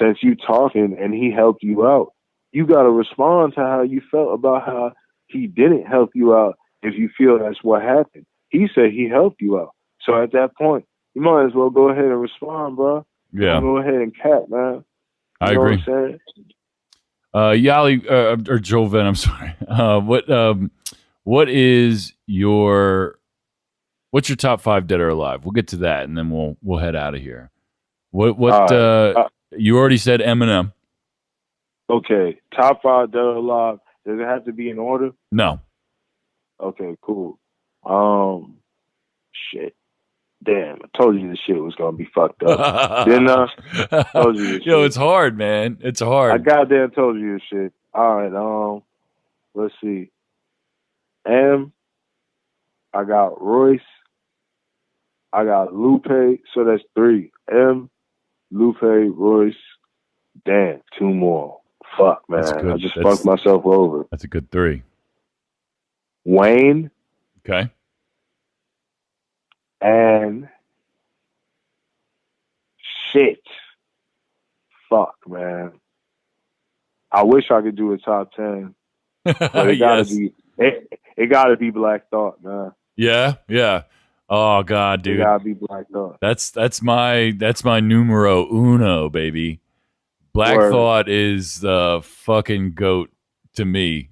since you talking and he helped you out, you got to respond to how you felt about how he didn't help you out if you feel that's what happened. He said he helped you out. So at that point, you might as well go ahead and respond, bro. Yeah. Go ahead and cat, man. I agree. What I'm saying? Yali, or Joel Venn, I'm sorry. What's your top 5 dead or alive? We'll get to that and then we'll head out of here. You already said Eminem. Okay. Top 5 dead or alive. Does it have to be in order? No. Okay, cool. Shit. Damn, I told you this shit was gonna be fucked up. Didn't I? Told you this Yo, shit. it's hard, man. It's hard. I goddamn told you this shit. All right, let's see. M, I got Royce, I got Lupe, so that's 3. M, Lupe, Royce, damn, 2 more. Fuck, man. I just fucked myself over. That's a good 3. Wayne. Okay. And shit. Fuck, man. I wish I could do a top 10. But it gotta be it gotta be Black Thought, man. Yeah. Oh God, dude. It gotta be Black Thought. That's my numero uno, baby. Black Thought is the fucking GOAT to me.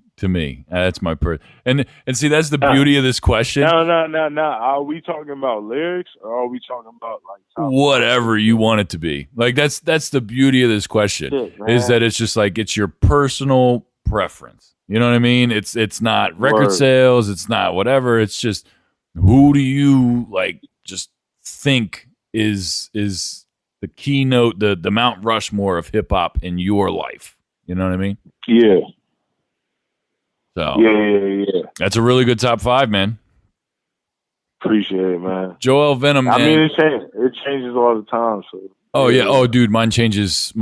That's my and see, that's the beauty of this question. No. Are we talking about lyrics or are we talking about like whatever you want it to be? Like that's the beauty of this question is that it's just like it's your personal preference. You know what I mean? It's not record sales. It's not whatever. It's just who do you like? Just think is the keynote, the Mount Rushmore of hip hop in your life. You know what I mean? Yeah. So yeah. That's a really good top 5, man. Appreciate it, man. Joel Venom, man. I mean, it changes all the time. So. Oh yeah. Oh, dude, mine changes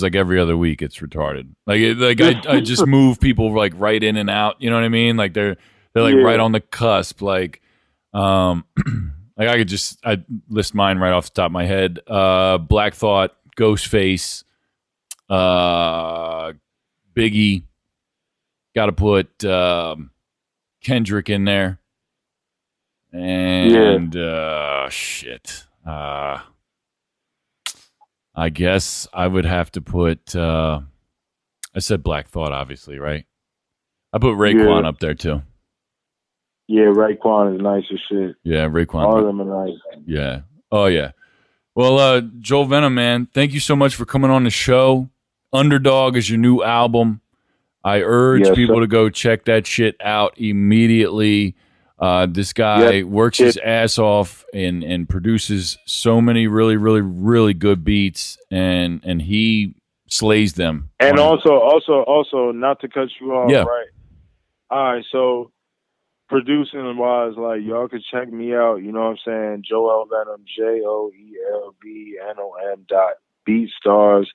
like every other week. It's retarded. I just move people like right in and out. You know what I mean? Like they're like right on the cusp. Like, like I list mine right off the top of my head. Black Thought, Ghostface, Biggie. Got to put Kendrick in there, and shit. I guess I would have to put. I said Black Thought, obviously, right? I put Raekwon up there too. Yeah, Raekwon is nice as shit. Yeah, Raekwon. All of them are nice. Yeah. Oh yeah. Well, Joel Venom, man, thank you so much for coming on the show. Underdog is your new album. I urge people to go check that shit out immediately. This guy works his ass off and produces so many really, really, really good beats, and he slays them. And also, not to cut you off, right? All right, so producing wise, like y'all could check me out. You know what I'm saying? Joel Venom, JoelVenom.BeatStars,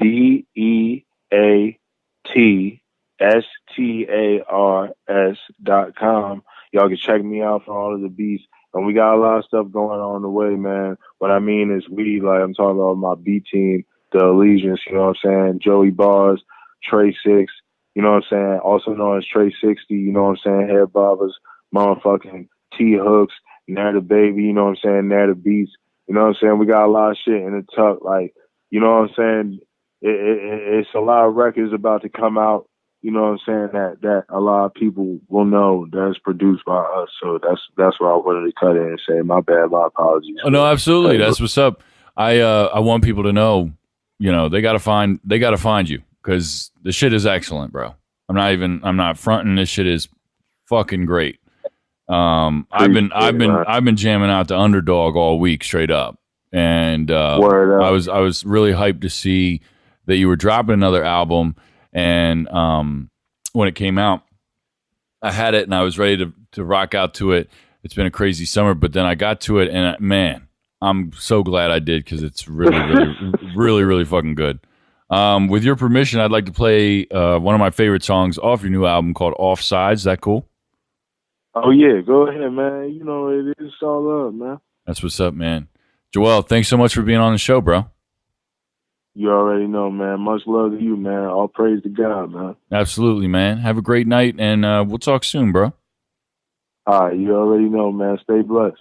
DEATSTARS.com. Y'all can check me out for all of the beats. And we got a lot of stuff going on the way, man. What I mean is I'm talking about my B team, the Allegiance, you know what I'm saying? Joey Bars, Trey Six, you know what I'm saying? Also known as Trey 60, you know what I'm saying? Head Bobbers, motherfucking T Hooks, Nair the Baby, you know what I'm saying? Nair the Beats, you know what I'm saying? We got a lot of shit in the tuck, like, you know what I'm saying? It's a lot of records about to come out, you know what I'm saying, that a lot of people will know that it's produced by us. So that's why I wanted to cut in and say, my bad, my apologies. Oh, no, absolutely. That's what's up. I want people to know, you know, they got to find you, because the shit is excellent, bro. I'm not fronting. This shit is fucking great. I've been jamming out the Underdog all week straight up. And I was really hyped to see that you were dropping another album. And when it came out, I had it and I was ready to rock out to it. It's been a crazy summer, but then I got to it, and man, I'm so glad I did, because it's really, really, really, really fucking good. With your permission, I'd like to play one of my favorite songs off your new album called Offsides. Is that cool? Oh, yeah. Go ahead, man. You know, it is all up, man. That's what's up, man. Joel, thanks so much for being on the show, bro. You already know, man. Much love to you, man. All praise to God, man. Absolutely, man. Have a great night, and we'll talk soon, bro. All right. You already know, man. Stay blessed.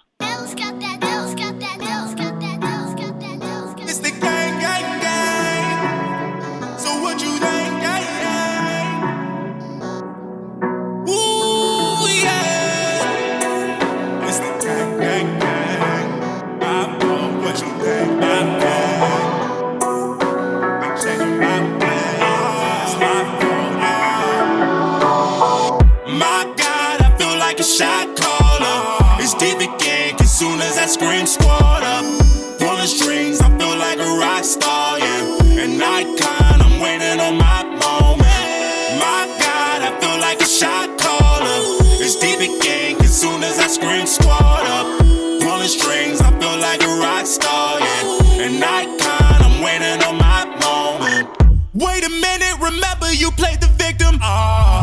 Shot caller, it's deep again. As soon as I scream, squad up, pulling strings. I feel like a rock star, yeah. An icon, I'm waiting on my moment. My God, I feel like a shot caller. It's deep again. As soon as I scream, squad up, pulling strings. I feel like a rock star, yeah. An icon, I'm waiting on my moment. Wait a minute, remember you played the victim.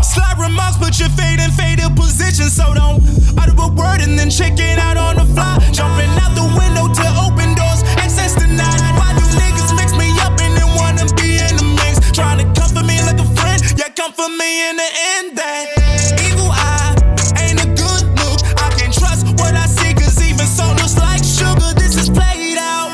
Slide remarks, put your fade in faded position. So don't utter a word and then check it out on the fly. Jumping out the window to open doors, access denied. Why do niggas mix me up and then wanna be in the mix? Trying to comfort me like a friend, yeah, comfort me in the end. That evil eye ain't a good look. I can't trust what I see, cause even so looks like sugar. This is played out.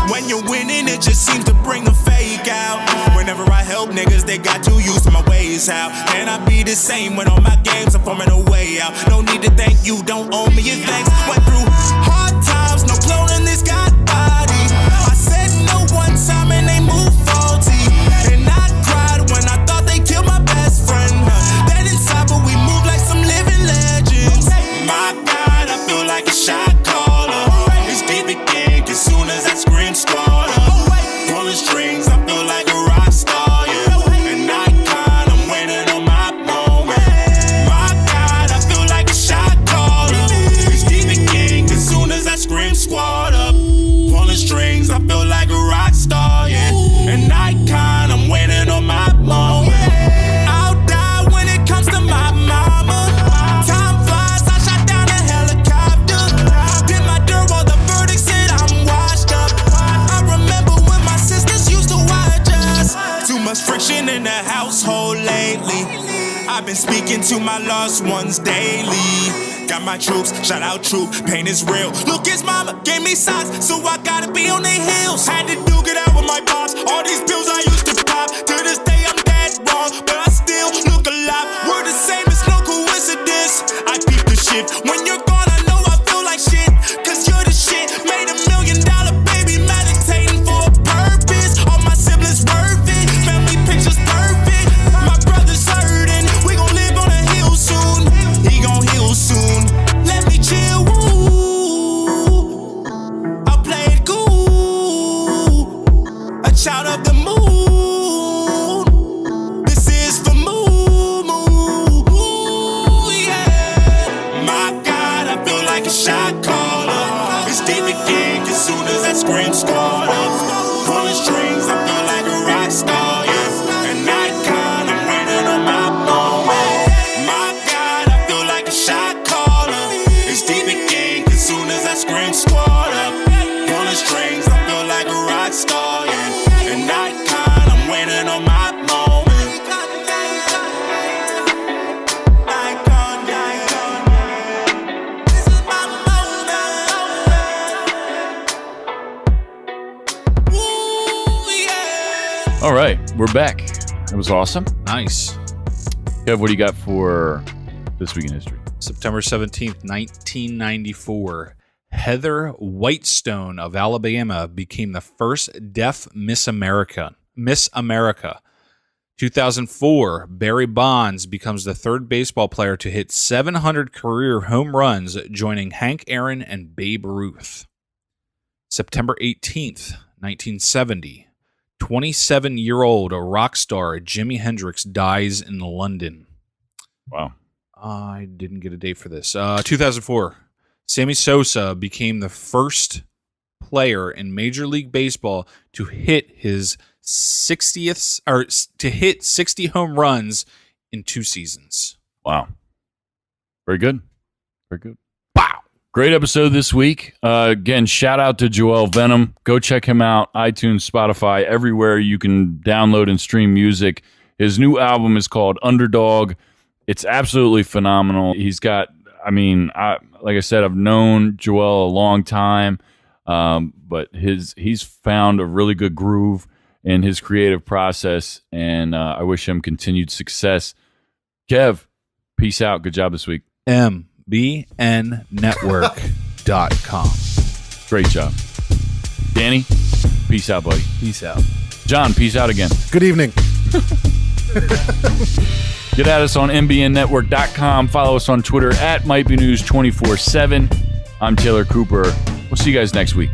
When you're winning, it just seems to bring the fake out. Whenever I help niggas, they got too used to my ways out. Can I be the same when all my games are forming a way out? No need to thank you, don't owe me your thanks. Went through hard times, no clone in this God body. I said no one time and they moved faulty. And I cried when I thought they killed my best friend. Then inside, but we moved like some living legends. My God, I feel like a shot caller. It's deep again, as soon as I scream, squad up. Pulling strings, I feel like a rock star, yeah. An icon, I'm waiting on my moment. My God, I feel like a shot caller. It's deep again, as soon as I scream, squad up. Pulling strings, I feel like a rock star, yeah. An icon, I'm waiting on my moment. I'll die when it comes to my mama. Time flies, I shot down a helicopter. Did my dirt while the verdict said I'm washed up. I remember when my sisters used to watch us. Too much friction in the household lately. I've been speaking to my lost ones daily. Got my troops, shout out troop, pain is real. Look, his mama gave me socks, so I gotta be on their heels. Had to duke it out with my pops. All these pills I used to pop. To this day I'm dead wrong, but I still look alive. We're the same, it's no coincidence. I peep the shit. When you're gone, I know I feel like shit. Cause you're the shit. Made $1 million baby, meditating for a purpose. All my siblings worth it. Family pictures perfect. My brother's hurting. We gon' live on a hill soon. He gon' heal soon. Let me chill. Woo. I'll play it cool. A child of the moon. This is for Moo Moo. All right, we're back. It was awesome. Nice. Kev, what do you got for this week in history? September 17th, 1994. Heather Whitestone of Alabama became the first deaf Miss America. 2004, Barry Bonds becomes the third baseball player to hit 700 career home runs, joining Hank Aaron and Babe Ruth. September 18th, 1970, 27-year-old rock star Jimi Hendrix dies in London. Wow. I didn't get a date for this. 2004, Sammy Sosa became the first player in Major League Baseball to hit his 60th or to hit 60 home runs in 2 seasons. Wow. Very good. Very good. Wow. Great episode this week. Again, shout out to Joel Venom. Go check him out. iTunes, Spotify, everywhere you can download and stream music. His new album is called Underdog. It's absolutely phenomenal. He's got, like I said, I've known Joel a long time, but he's found a really good groove in his creative process, and I wish him continued success. Kev, peace out. Good job this week. mbnnetwork.com. Great job. Danny, peace out, buddy. Peace out. John, peace out again. Good evening. Get at us on mbnnetwork.com. Follow us on Twitter at MightBeNews 24/7. I'm Taylor Cooper. We'll see you guys next week.